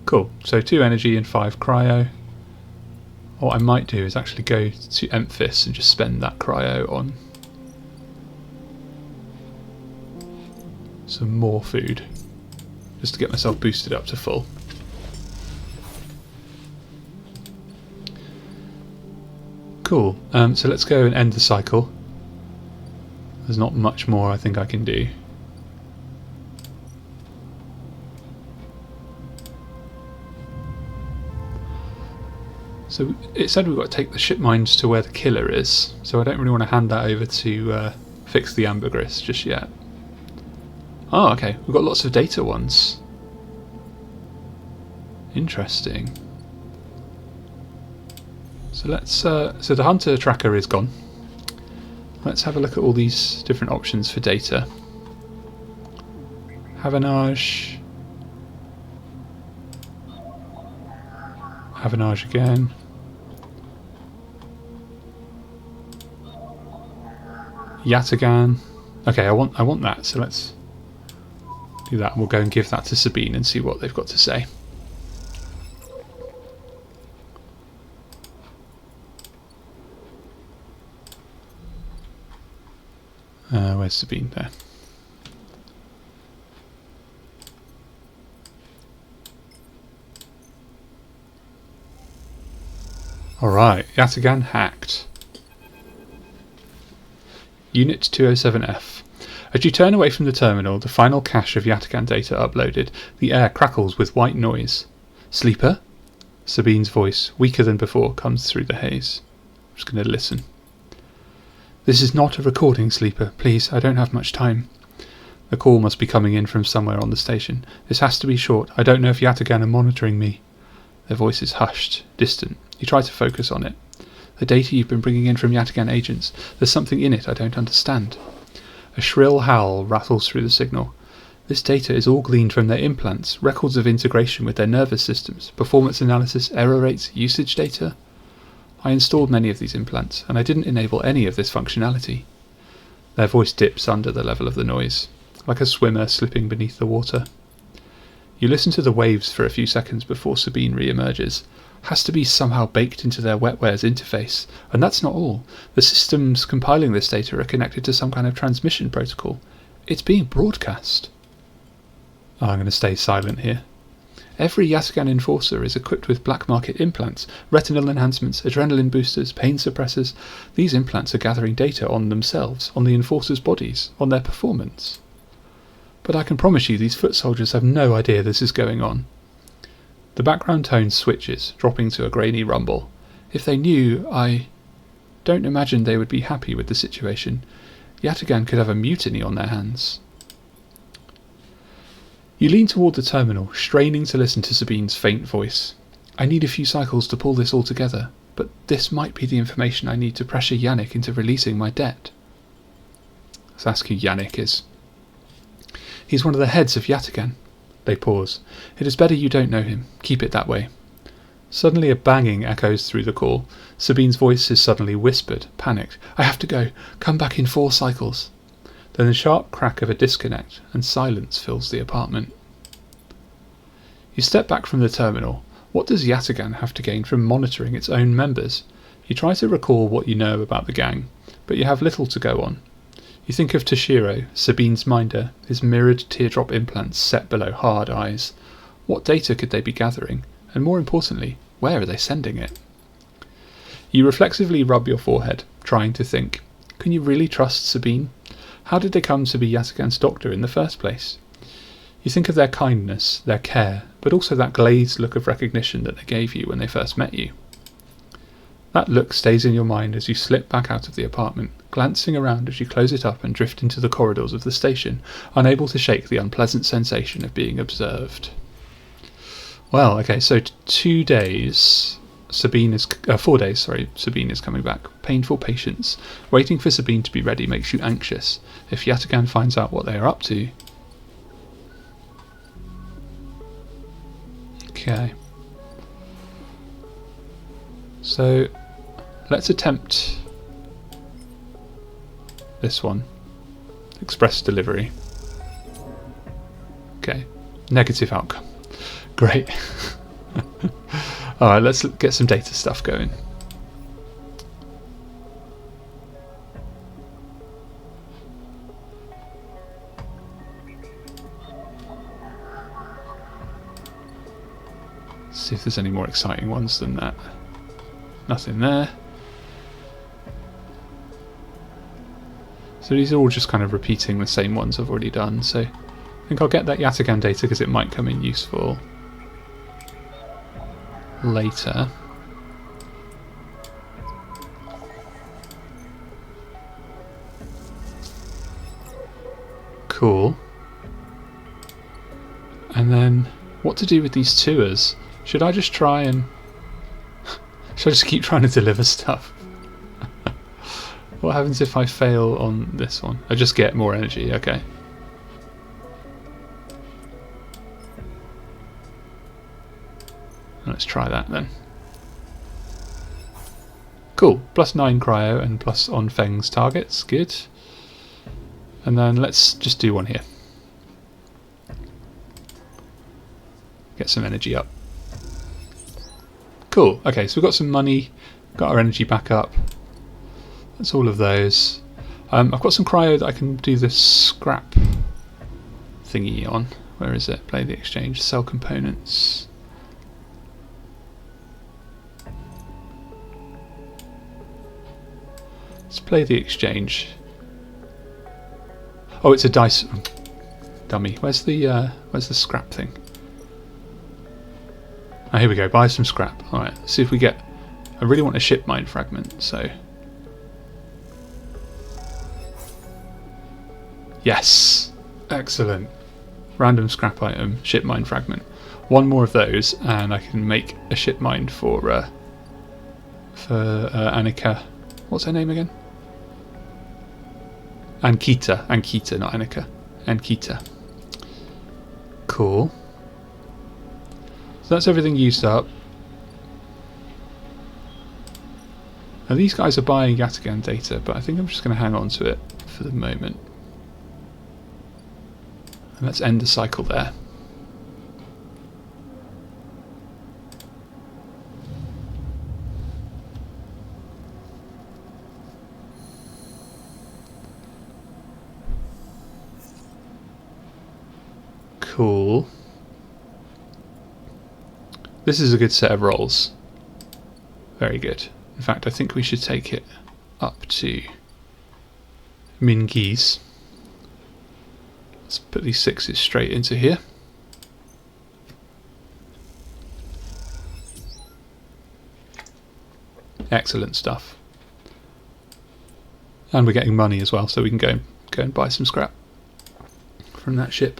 Cool. So 2 energy and 5 cryo. What I might do is actually go to Emphis and just spend that cryo on some more food. Just to get myself boosted up to full. Cool, so let's go and end the cycle. There's not much more I think I can do. So it said we've got to take the shipmind to where the killer is, so I don't really want to hand that over to fix the ambergris just yet. Oh, okay, we've got lots of data ones. Interesting. So let's. So the hunter tracker is gone. Let's have a look at all these different options for data. Havanage. Havanage again. Yataghan. Okay, I want that. So let's do that. We'll go and give that to Sabine and see what they've got to say. Where's Sabine? There. Alright, Yataghan hacked. Unit 207F. As you turn away from the terminal, the final cache of Yataghan data uploaded, the air crackles with white noise. Sleeper? Sabine's voice, weaker than before, comes through the haze. I'm just going to listen. This is not a recording, Sleeper. Please, I don't have much time. The call must be coming in from somewhere on the station. This has to be short. I don't know if Yataghan are monitoring me. Their voice is hushed, distant. You try to focus on it. The data you've been bringing in from Yataghan agents, there's something in it I don't understand. A shrill howl rattles through the signal. This data is all gleaned from their implants, records of integration with their nervous systems, performance analysis, error rates, usage data. I installed many of these implants, and I didn't enable any of this functionality. Their voice dips under the level of the noise, like a swimmer slipping beneath the water. You listen to the waves for a few seconds before Sabine re-emerges. Has to be somehow baked into their wetware's interface, and that's not all. The systems compiling this data are connected to some kind of transmission protocol. It's being broadcast. Oh, I'm going to stay silent here. Every Yataghan enforcer is equipped with black market implants, retinal enhancements, adrenaline boosters, pain suppressors. These implants are gathering data on themselves, on the enforcers' bodies, on their performance. But I can promise you these foot soldiers have no idea this is going on. The background tone switches, dropping to a grainy rumble. If they knew, I don't imagine they would be happy with the situation. Yataghan could have a mutiny on their hands. You lean toward the terminal, straining to listen to Sabine's faint voice. I need a few cycles to pull this all together, but this might be the information I need to pressure Yannick into releasing my debt. Let's ask who Yannick is. He's one of the heads of Yataghan. They pause. It is better you don't know him. Keep it that way. Suddenly a banging echoes through the call. Sabine's voice is suddenly whispered, panicked. I have to go. Come back in 4 cycles. Then the sharp crack of a disconnect, and silence fills the apartment. You step back from the terminal. What does Yataghan have to gain from monitoring its own members? You try to recall what you know about the gang, but you have little to go on. You think of Toshiro, Sabine's minder, his mirrored teardrop implants set below hard eyes. What data could they be gathering? And more importantly, where are they sending it? You reflexively rub your forehead, trying to think. Can you really trust Sabine? How did they come to be Yatagan's doctor in the first place? You think of their kindness, their care, but also that glazed look of recognition that they gave you when they first met you. That look stays in your mind as you slip back out of the apartment, glancing around as you close it up and drift into the corridors of the station, unable to shake the unpleasant sensation of being observed. Well, okay, so 2 days... 4 days, sorry, Sabine is coming back. Painful patience. Waiting for Sabine to be ready makes you anxious. If Yatagan finds out what they are up to... Okay. So, let's attempt this one. Express delivery. Okay. Negative outcome. Great. Alright, let's get some data stuff going. See if there's any more exciting ones than that. Nothing there. So these are all just kind of repeating the same ones I've already done, so I think I'll get that Yatagan data because it might come in useful later. Cool. And then what to do with these tours? Should I just try and... should I just keep trying to deliver stuff? What happens if I fail on this one? I just get more energy, okay. Let's try that then. Cool, +9 cryo and plus on Feng's targets, good. And then let's just do one here. Get some energy up. Cool, okay, so we've got some money, got our energy back up. That's all of those. I've got some cryo that I can do this scrap thingy on. Where is it? Play the exchange, sell components. Let's play the exchange. Oh, it's a dice. Dummy. Where's the scrap thing? Oh, here we go. Buy some scrap. Alright, let's see if we get... I really want a shipmind fragment, so... Yes! Excellent. Random scrap item, shipmind fragment. One more of those, and I can make a shipmind for Annika. What's her name again? Ankita, not Annika. Ankita. Cool. So that's everything used up. Now these guys are buying Yatagan data, but I think I'm just going to hang on to it for the moment. And let's end the cycle there. Cool. This is a good set of rolls. Very good. In fact, I think we should take it up to Mingi's. Let's put these 6s straight into here. Excellent stuff. And we're getting money as well, so we can go and buy some scrap from that ship.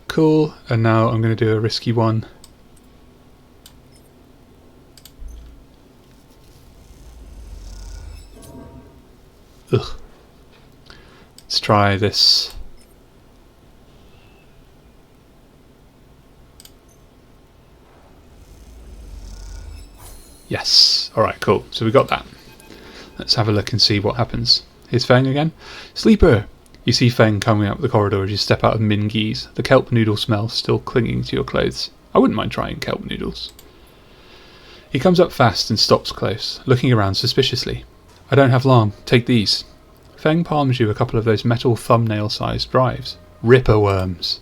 Cool, and now I'm going to do a risky one. Ugh. Let's try this. Yes. Alright, cool. So we got that. Let's have a look and see what happens. Here's Feng again. Sleeper! You see Feng coming up the corridor as you step out of Mingi's, the kelp noodle smell still clinging to your clothes. I wouldn't mind trying kelp noodles. He comes up fast and stops close, looking around suspiciously. I don't have long. Take these. Feng palms you a couple of those metal thumbnail-sized drives. Ripper worms.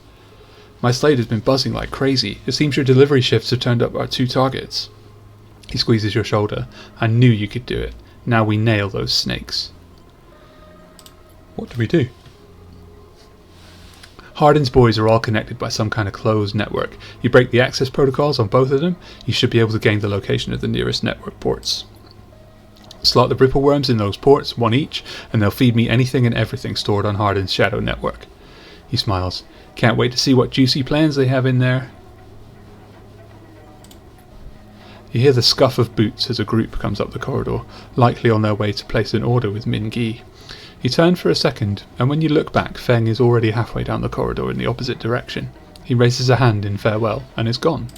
My slate has been buzzing like crazy. It seems your delivery shifts have turned up our 2 targets. He squeezes your shoulder. I knew you could do it. Now we nail those snakes. What do we do? Hardin's boys are all connected by some kind of closed network. You break the access protocols on both of them, you should be able to gain the location of the nearest network ports. Slot the ripple worms in those ports, 1 each, and they'll feed me anything and everything stored on Hardin's shadow network. He smiles. Can't wait to see what juicy plans they have in there. You hear the scuff of boots as a group comes up the corridor, likely on their way to place an order with Min Gi. You turn for a second, and when you look back, Feng is already halfway down the corridor in the opposite direction. He raises a hand in farewell, and is gone.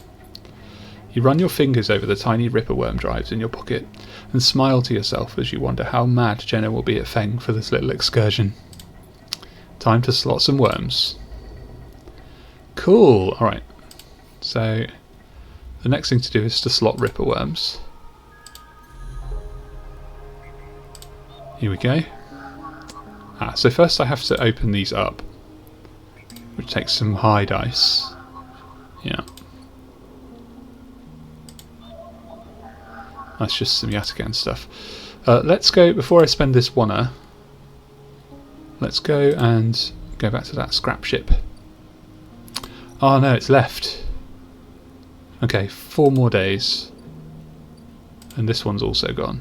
You run your fingers over the tiny ripper worm drives in your pocket, and smile to yourself as you wonder how mad Jenna will be at Feng for this little excursion. Time to slot some worms. Cool, alright. So, the next thing to do is to slot ripper worms. Here we go. So first I have to open these up, which takes some high dice. Yeah. That's just some Yatagan stuff. Let's go, before I spend this wanna, let's go and go back to that scrap ship. Oh no, it's left. Okay, 4 more days. And this one's also gone.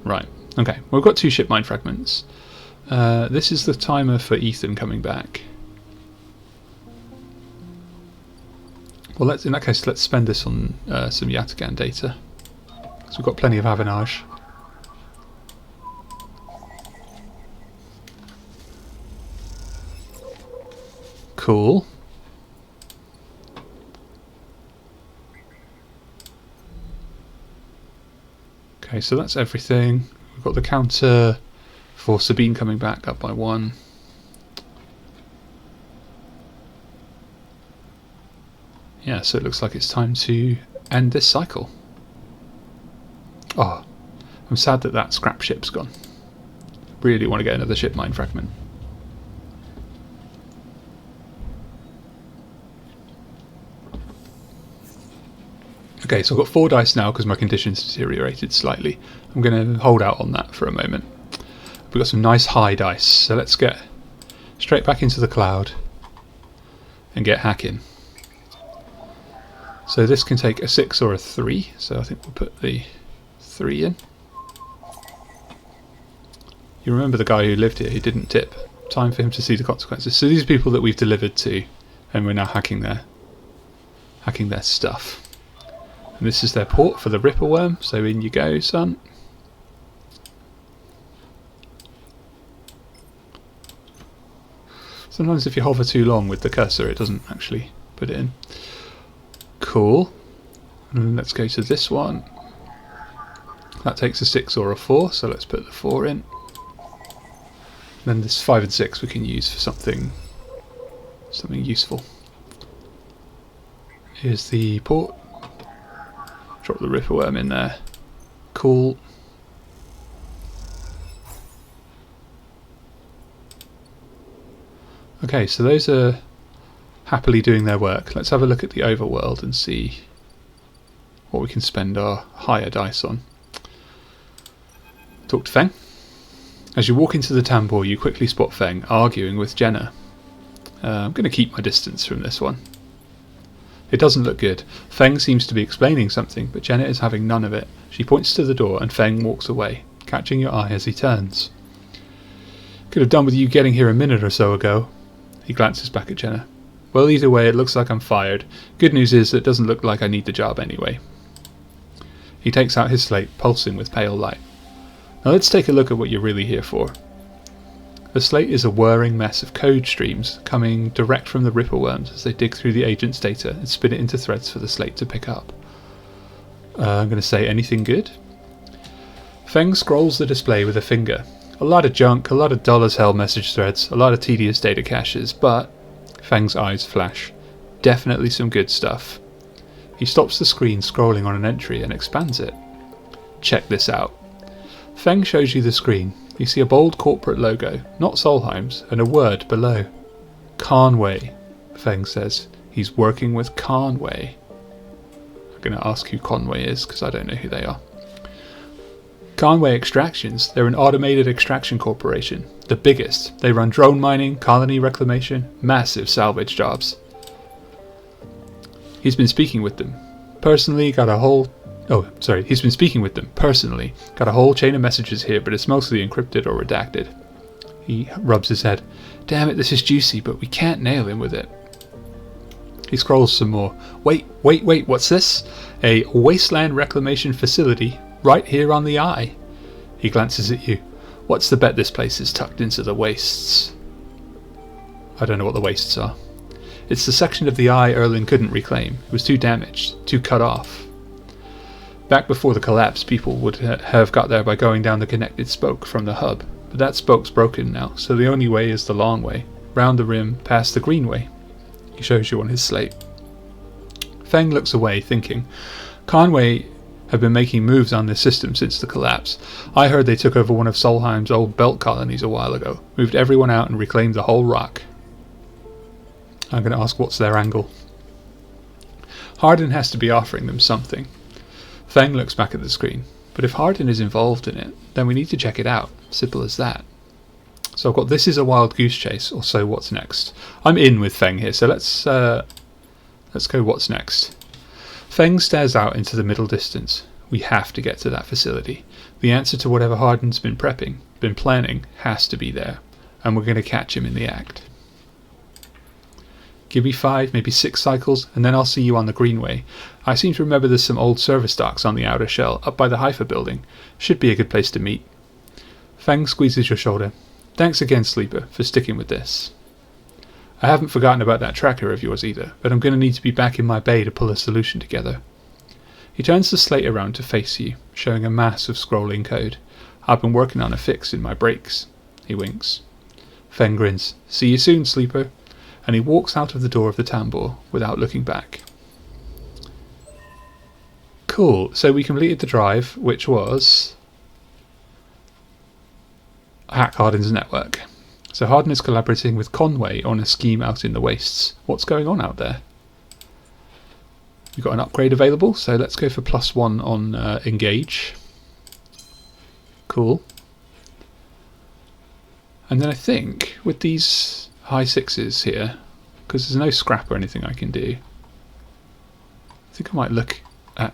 Right. Okay, well, we've got 2 shipmind fragments. This is the timer for Ethan coming back. Well, in that case, let's spend this on some Yatagan data. So we've got plenty of avanage. Cool. Okay, so that's everything. We've got the counter for Sabine coming back up by 1. Yeah, so it looks like it's time to end this cycle. Oh, I'm sad that that scrap ship's gone. Really want to get another shipmind fragment. Okay, so I've got 4 dice now because my condition's deteriorated slightly. I'm going to hold out on that for a moment. We've got some nice high dice, so let's get straight back into the cloud and get hacking. So this can take a 6 or a 3, so I think we'll put the 3 in. You remember the guy who lived here, he didn't tip. Time for him to see the consequences. So these are people that we've delivered to, and we're now hacking their stuff. And this is their port for the ripper worm, so in you go, son. Sometimes if you hover too long with the cursor, it doesn't actually put it in. Cool. And let's go to this one. That takes a 6 or a 4, so let's put the 4 in. Then this 5 and 6 we can use for something useful. Here's the port. Drop the ripper worm in there. Cool. Okay, so those are happily doing their work. Let's have a look at the overworld and see what we can spend our higher dice on. Talk to Feng. As you walk into the tambour, you quickly spot Feng arguing with Jenna. I'm going to keep my distance from this one. It doesn't look good. Feng seems to be explaining something, but Jenna is having none of it. She points to the door and Feng walks away, catching your eye as he turns. Could have done with you getting here a minute or so ago. He glances back at Jenna. Well, either way, it looks like I'm fired. Good news is it doesn't look like I need the job anyway. He takes out his slate, pulsing with pale light. Now let's take a look at what you're really here for. The slate is a whirring mess of code streams coming direct from the ripper worms as they dig through the agent's data and spin it into threads for the slate to pick up. I'm going to say anything good? Feng scrolls the display with a finger. A lot of junk, a lot of dull as hell message threads, a lot of tedious data caches, but Feng's eyes flash. Definitely some good stuff. He stops the screen scrolling on an entry and expands it. Check this out. Feng shows you the screen. You see a bold corporate logo, not Solheim's, and a word below. Conway, Feng says. He's working with Conway. I'm going to ask who Conway is, because I don't know who they are. Conway Extractions. They're an automated extraction corporation. The biggest. They run drone mining, colony reclamation, massive salvage jobs. He's been speaking with them. He's been speaking with them, personally. Got a whole chain of messages here, but it's mostly encrypted or redacted. He rubs his head. Damn it, this is juicy, but we can't nail him with it. He scrolls some more. Wait, what's this? A wasteland reclamation facility right here on the eye. He glances at you. What's the bet this place is tucked into the wastes? I don't know what the wastes are. It's the section of the eye Erlin couldn't reclaim. It was too damaged, too cut off. Back before the collapse, people would have got there by going down the connected spoke from the hub. But that spoke's broken now, so the only way is the long way, round the rim, past the greenway. He shows you on his slate. Feng looks away, thinking. Conway have been making moves on this system since the collapse. I heard they took over one of Solheim's old belt colonies a while ago, moved everyone out and reclaimed the whole rock. I'm going to ask what's their angle. Hardin has to be offering them something. Feng looks back at the screen. But if Hardin is involved in it, then we need to check it out. Simple as that. So I've got this is a wild goose chase, or so what's next. I'm in with Feng here, so let's go what's next. Feng stares out into the middle distance. We have to get to that facility. The answer to whatever Hardin's been planning, has to be there. And we're going to catch him in the act. Give me 5, maybe 6 cycles, and then I'll see you on the greenway. I seem to remember there's some old service docks on the outer shell, up by the Haifa building. Should be a good place to meet. Feng squeezes your shoulder. Thanks again, Sleeper, for sticking with this. I haven't forgotten about that tracker of yours either, but I'm going to need to be back in my bay to pull a solution together. He turns the slate around to face you, showing a mass of scrolling code. I've been working on a fix in my breaks. He winks. Feng grins. See you soon, Sleeper. And he walks out of the door of the tambour without looking back. Cool, so we completed the drive, which was hack Hardin's network. So Hardin is collaborating with Conway on a scheme out in the wastes. What's going on out there? We've got an upgrade available, so let's go for +1 on engage. Cool. And then I think with these high 6s here, because there's no scrap or anything I can do, I think I might look at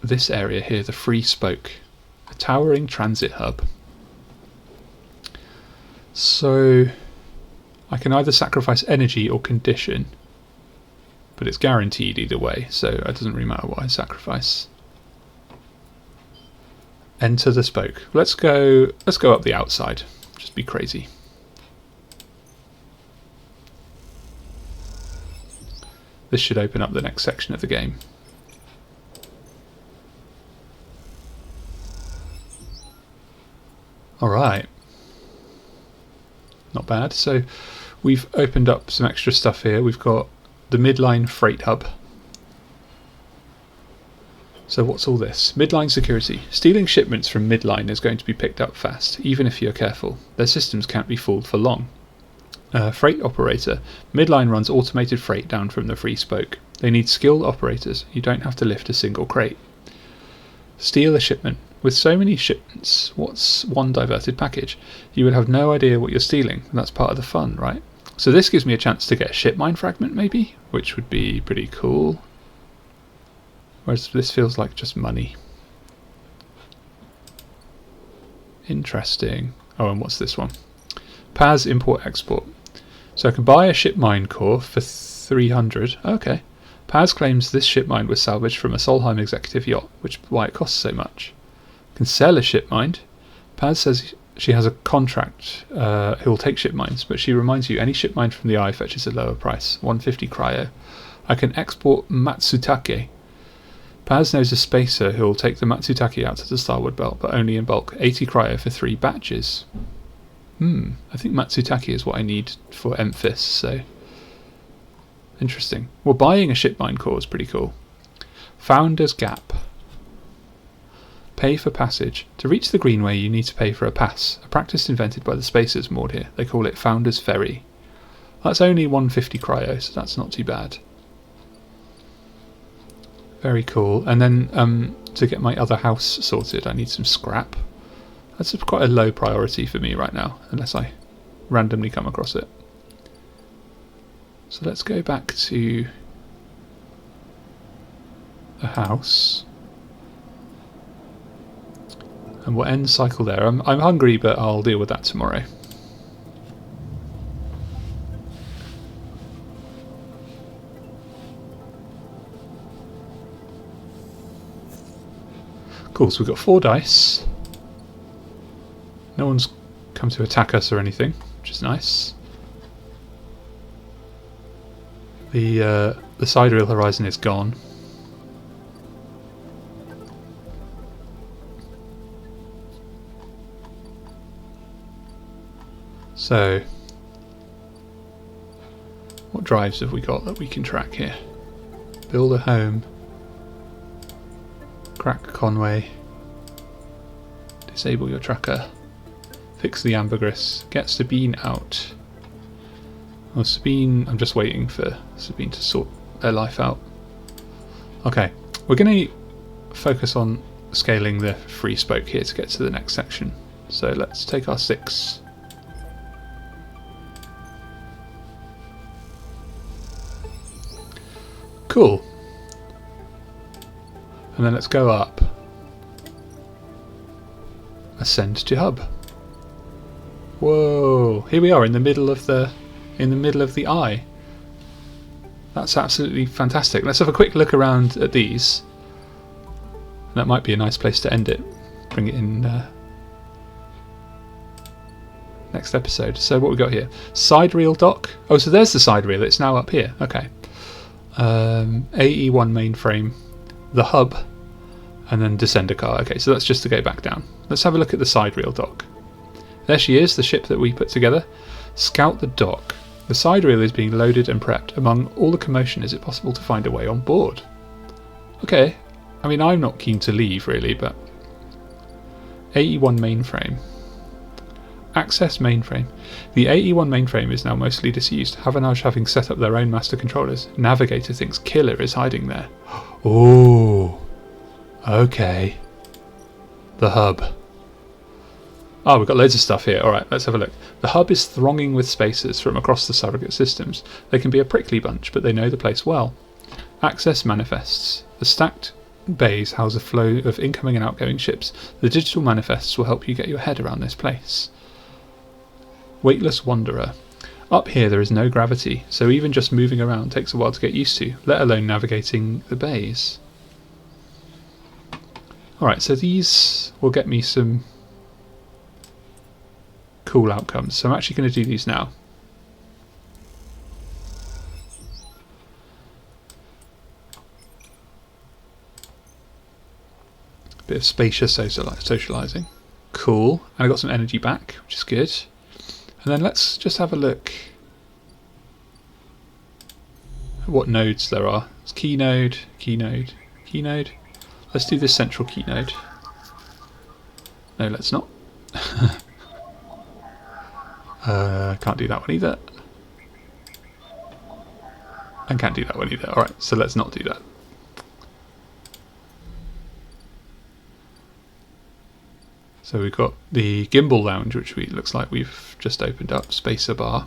this area here, the free spoke, a towering transit hub. So I can either sacrifice energy or condition, but it's guaranteed either way, so it doesn't really matter what I sacrifice. Enter the spoke. Let's go up the outside. Just be crazy. This should open up the next section of the game. Alright. Not bad. So we've opened up some extra stuff here. We've got the midline freight hub. So what's all this? Midline security. Stealing shipments from midline is going to be picked up fast, even if you're careful. Their systems can't be fooled for long. Freight operator. Midline runs automated freight down from the free spoke. They need skilled operators. You don't have to lift a single crate. Steal a shipment. With so many shipments, what's one diverted package? You would have no idea what you're stealing. That's part of the fun, right? So this gives me a chance to get a shipmind fragment, maybe? Which would be pretty cool. Whereas this feels like just money. Interesting. Oh, and what's this one? PAS import-export. So I can buy a shipmind core for 300. Okay. PAS claims this shipmind was salvaged from a Solheim executive yacht, which is why it costs so much. Can sell a shipmind. PAS says she has a contract who will take shipminds, but she reminds you any shipmind from the eye fetches a lower price, 150 cryo. I can export Matsutake. PAS knows a spacer who will take the Matsutake out to the starboard belt, but only in bulk, 80 cryo for 3 batches. I think Matsutake is what I need for Emphis, so interesting. Well, buying a shipmind core is pretty cool. Founder's Gap. Pay for passage. To reach the Greenway, you need to pay for a pass. A practice invented by the Spacers moored here. They call it Founder's Ferry. That's only 150 cryo, so that's not too bad. Very cool. And then to get my other house sorted, I need some scrap. That's quite a low priority for me right now, unless I randomly come across it. So let's go back to the house. And we'll end cycle there. I'm hungry, but I'll deal with that tomorrow. Cool, so we've got 4 dice. No one's come to attack us or anything, which is nice. The sidereal horizon is gone. So, what drives have we got that we can track here? Build a home. Crack Conway. Disable your tracker. Fix the ambergris. Get Sabine out. Well, Sabine, I'm just waiting for Sabine to sort their life out. Okay, we're going to focus on scaling the free spoke here to get to the next section. So let's take our 6. Cool. And then let's go up. Ascend to hub. Whoa! Here we are in the middle of the eye. That's absolutely fantastic. Let's have a quick look around at these. That might be a nice place to end it. Bring it in next episode. So what we got here? Side reel dock. Oh, so there's the side reel. It's now up here. Okay. AE1 mainframe, the hub, and then descender car. Okay, so that's just to go back down. Let's have a look at the side reel dock. There she is, the ship that we put together. Scout the dock. The side reel is being loaded and prepped. Among all the commotion, is it possible to find a way on board? Okay, I mean, I'm not keen to leave really, but AE1 mainframe. Access mainframe. The AE1 mainframe is now mostly disused. Havanage having set up their own master controllers. Navigator thinks Killer is hiding there. Oh, okay. The hub. Oh, we've got loads of stuff here. Alright, let's have a look. The hub is thronging with spacers from across the surrogate systems. They can be a prickly bunch, but they know the place well. Access manifests. The stacked bays house a flow of incoming and outgoing ships. The digital manifests will help you get your head around this place. Weightless Wanderer. Up here there is no gravity, so even just moving around takes a while to get used to, let alone navigating the bays. Alright, so these will get me some cool outcomes, so I'm actually going to do these now. Bit of spacious socialising. Cool, and I got some energy back, which is good. And then let's just have a look at what nodes there are. It's key node, key node, key node. Let's do this central key node. No, let's not. Can't do that one either. And can't do that one either. Alright, so let's not do that. So we've got the gimbal lounge, which looks like we've just opened up. Spacer bar.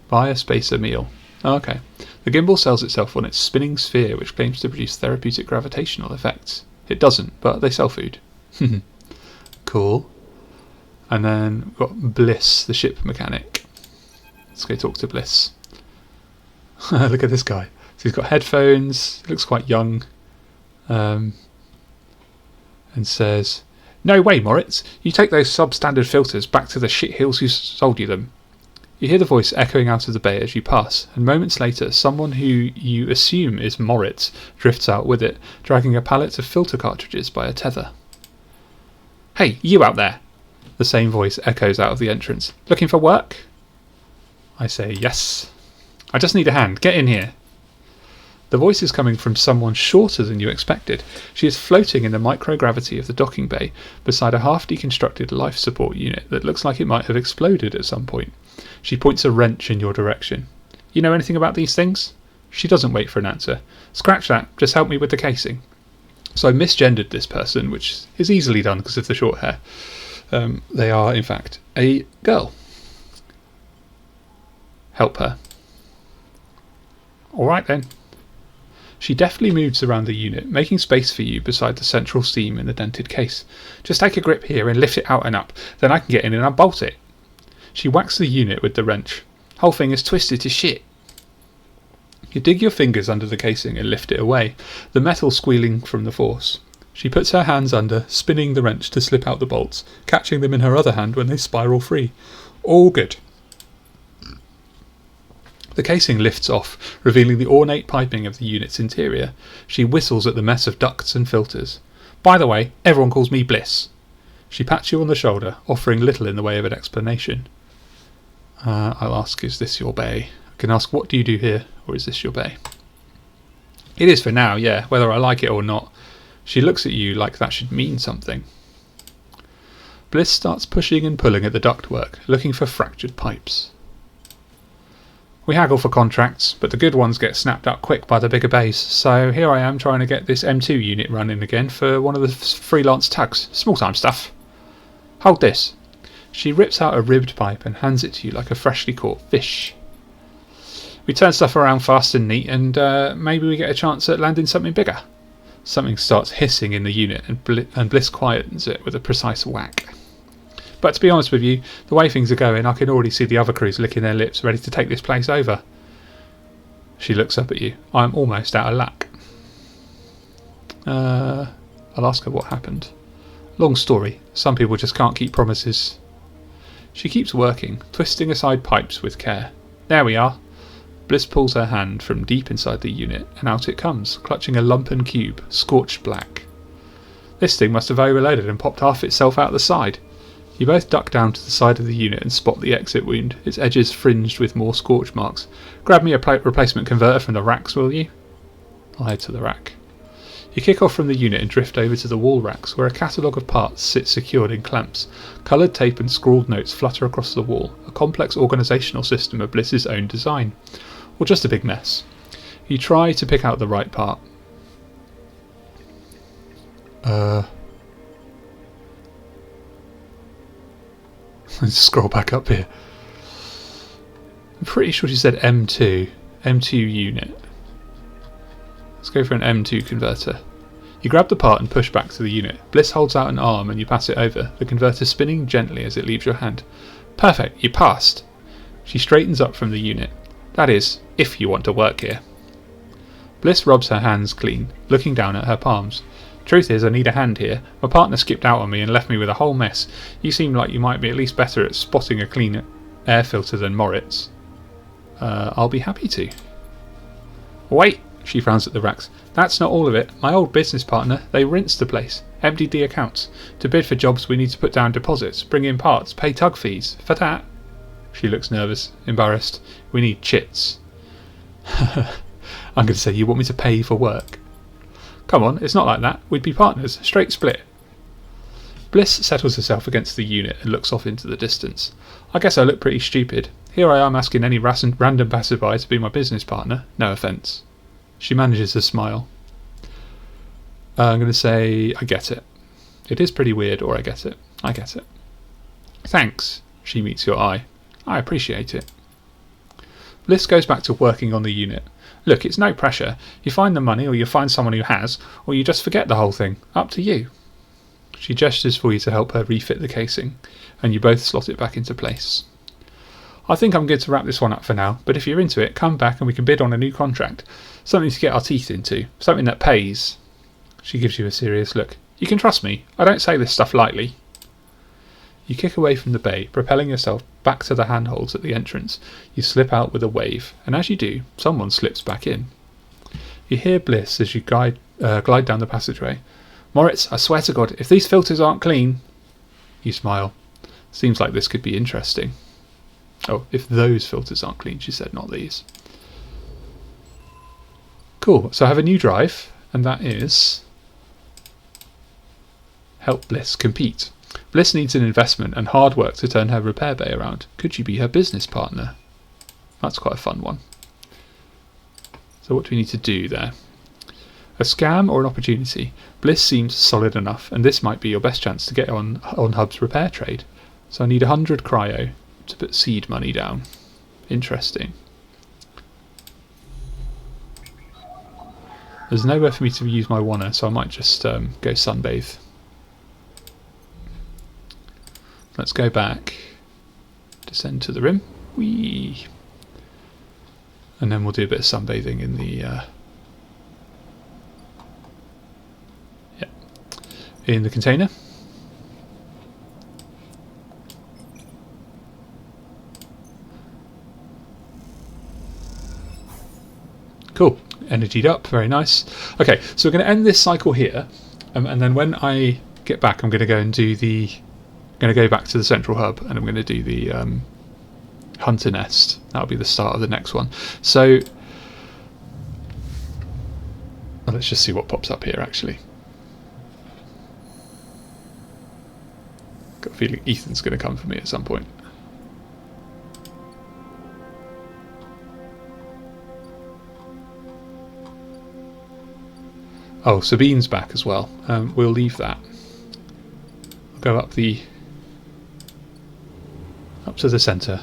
Buy a spacer meal. Oh, okay. The gimbal sells itself on its spinning sphere, which claims to produce therapeutic gravitational effects. It doesn't, but they sell food. Cool. And then we've got Bliss, the ship mechanic. Let's go talk to Bliss. Look at this guy. So he's got headphones, looks quite young, and says, "No way, Moritz. You take those substandard filters back to the shithills who sold you them." You hear the voice echoing out of the bay as you pass, and moments later, someone who you assume is Moritz drifts out with it, dragging a pallet of filter cartridges by a tether. "Hey, you out there!" The same voice echoes out of the entrance. "Looking for work?" I say, "Yes. I just need a hand. Get in here." The voice is coming from someone shorter than you expected. She is floating in the microgravity of the docking bay beside a half-deconstructed life support unit that looks like it might have exploded at some point. She points a wrench in your direction. You know anything about these things? She doesn't wait for an answer. Scratch that, just help me with the casing. So I misgendered this person, which is easily done because of the short hair. They are, in fact, a girl. Help her. Alright then. She deftly moves around the unit, making space for you beside the central seam in the dented case. Just take a grip here and lift it out and up, then I can get in and unbolt it. She whacks the unit with the wrench. Whole thing is twisted to shit. You dig your fingers under the casing and lift it away, the metal squealing from the force. She puts her hands under, spinning the wrench to slip out the bolts, catching them in her other hand when they spiral free. All good. The casing lifts off, revealing the ornate piping of the unit's interior. She whistles at the mess of ducts and filters. By the way, everyone calls me Bliss. She pats you on the shoulder, offering little in the way of an explanation. I'll ask, is this your bay? I can ask, what do you do here, or is this your bay? It is for now, yeah, whether I like it or not. She looks at you like that should mean something. Bliss starts pushing and pulling at the ductwork, looking for fractured pipes. We haggle for contracts, but the good ones get snapped up quick by the bigger bays, so here I am trying to get this M2 unit running again for one of the freelance tugs. Small-time stuff. Hold this. She rips out a ribbed pipe and hands it to you like a freshly caught fish. We turn stuff around fast and neat, and maybe we get a chance at landing something bigger. Something starts hissing in the unit, and Bliss quietens it with a precise whack. But to be honest with you, the way things are going, I can already see the other crews licking their lips, ready to take this place over. She looks up at you. I'm almost out of luck. I'll ask her what happened. Long story. Some people just can't keep promises. She keeps working, twisting aside pipes with care. There we are. Bliss pulls her hand from deep inside the unit, and out it comes, clutching a lumpen cube, scorched black. This thing must have overloaded and popped half itself out the side. You both duck down to the side of the unit and spot the exit wound, its edges fringed with more scorch marks. Grab me a replacement converter from the racks, will you? I'll head to the rack. You kick off from the unit and drift over to the wall racks, where a catalogue of parts sits secured in clamps. Coloured tape and scrawled notes flutter across the wall, a complex organisational system of Bliss's own design. Or just a big mess. You try to pick out the right part. Let's scroll back up here. I'm pretty sure she said M2. M2 unit. Let's go for an M2 converter. You grab the part and push back to the unit. Bliss holds out an arm and you pass it over, the converter spinning gently as it leaves your hand. Perfect, you passed. She straightens up from the unit. That is, if you want to work here. Bliss rubs her hands clean, looking down at her palms. Truth is, I need a hand here. My partner skipped out on me and left me with a whole mess. You seem like you might be at least better at spotting a clean air filter than Moritz. I'll be happy to. Wait, she frowns at the racks. That's not all of it. My old business partner, they rinsed the place. Emptied the accounts. To bid for jobs we need to put down deposits, bring in parts, pay tug fees. For that... She looks nervous, embarrassed. We need chits. I'm going to say, you want me to pay for work? Come on, it's not like that. We'd be partners. Straight split. Bliss settles herself against the unit and looks off into the distance. I guess I look pretty stupid. Here I am asking any random passerby to be my business partner. No offence. She manages to smile. I'm going to say, I get it. It is pretty weird, or I get it. I get it. Thanks. She meets your eye. I appreciate it. Bliss goes back to working on the unit. Look, it's no pressure. You find the money, or you find someone who has, or you just forget the whole thing. Up to you. She gestures for you to help her refit the casing, and you both slot it back into place. I think I'm good to wrap this one up for now, but if you're into it, come back and we can bid on a new contract. Something to get our teeth into. Something that pays. She gives you a serious look. You can trust me. I don't say this stuff lightly. You kick away from the bay, propelling yourself back to the handholds at the entrance. You slip out with a wave, and as you do, someone slips back in. You hear Bliss as you glide down the passageway. Moritz, I swear to God, if these filters aren't clean... You smile. Seems like this could be interesting. Oh, if those filters aren't clean, she said, not these. Cool, so I have a new drive, and that is help Bliss compete. Bliss needs an investment and hard work to turn her repair bay around. Could you be her business partner? That's quite a fun one. So what do we need to do there? A scam or an opportunity? Bliss seems solid enough, and this might be your best chance to get on Hub's repair trade. So I need 100 cryo to put seed money down. Interesting. There's nowhere for me to use my wanna, so I might just go sunbathe. Let's go back, descend to the rim, whee, and then we'll do a bit of sunbathing in the in the container. Cool, energied up, very nice. Okay, so we're going to end this cycle here, and then when I get back, I'm going to go and do the. I'm going to go back to the central hub, and I'm going to do the hunter nest. That'll be the start of the next one. So let's just see what pops up here. Actually, got a feeling Ethan's going to come for me at some point. Oh, Sabine's back as well. We'll leave that. I'll go up to the centre.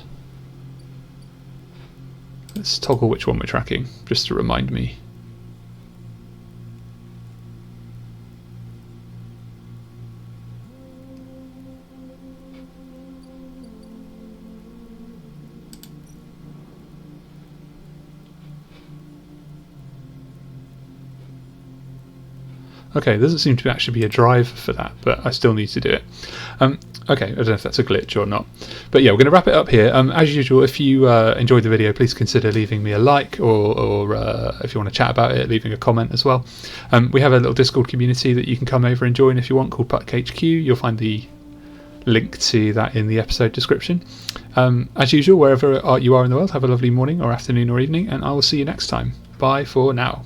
Let's toggle which one we're tracking, just to remind me. Okay, there doesn't seem to actually be a drive for that, but I still need to do it. Okay, I don't know if that's a glitch or not. But yeah, we're going to wrap it up here. As usual, if you enjoyed the video, please consider leaving me a like, or if you want to chat about it, leaving a comment as well. We have a little Discord community that you can come over and join if you want, called Puck HQ. You'll find the link to that in the episode description. As usual, wherever you are in the world, have a lovely morning or afternoon or evening, and I will see you next time. Bye for now.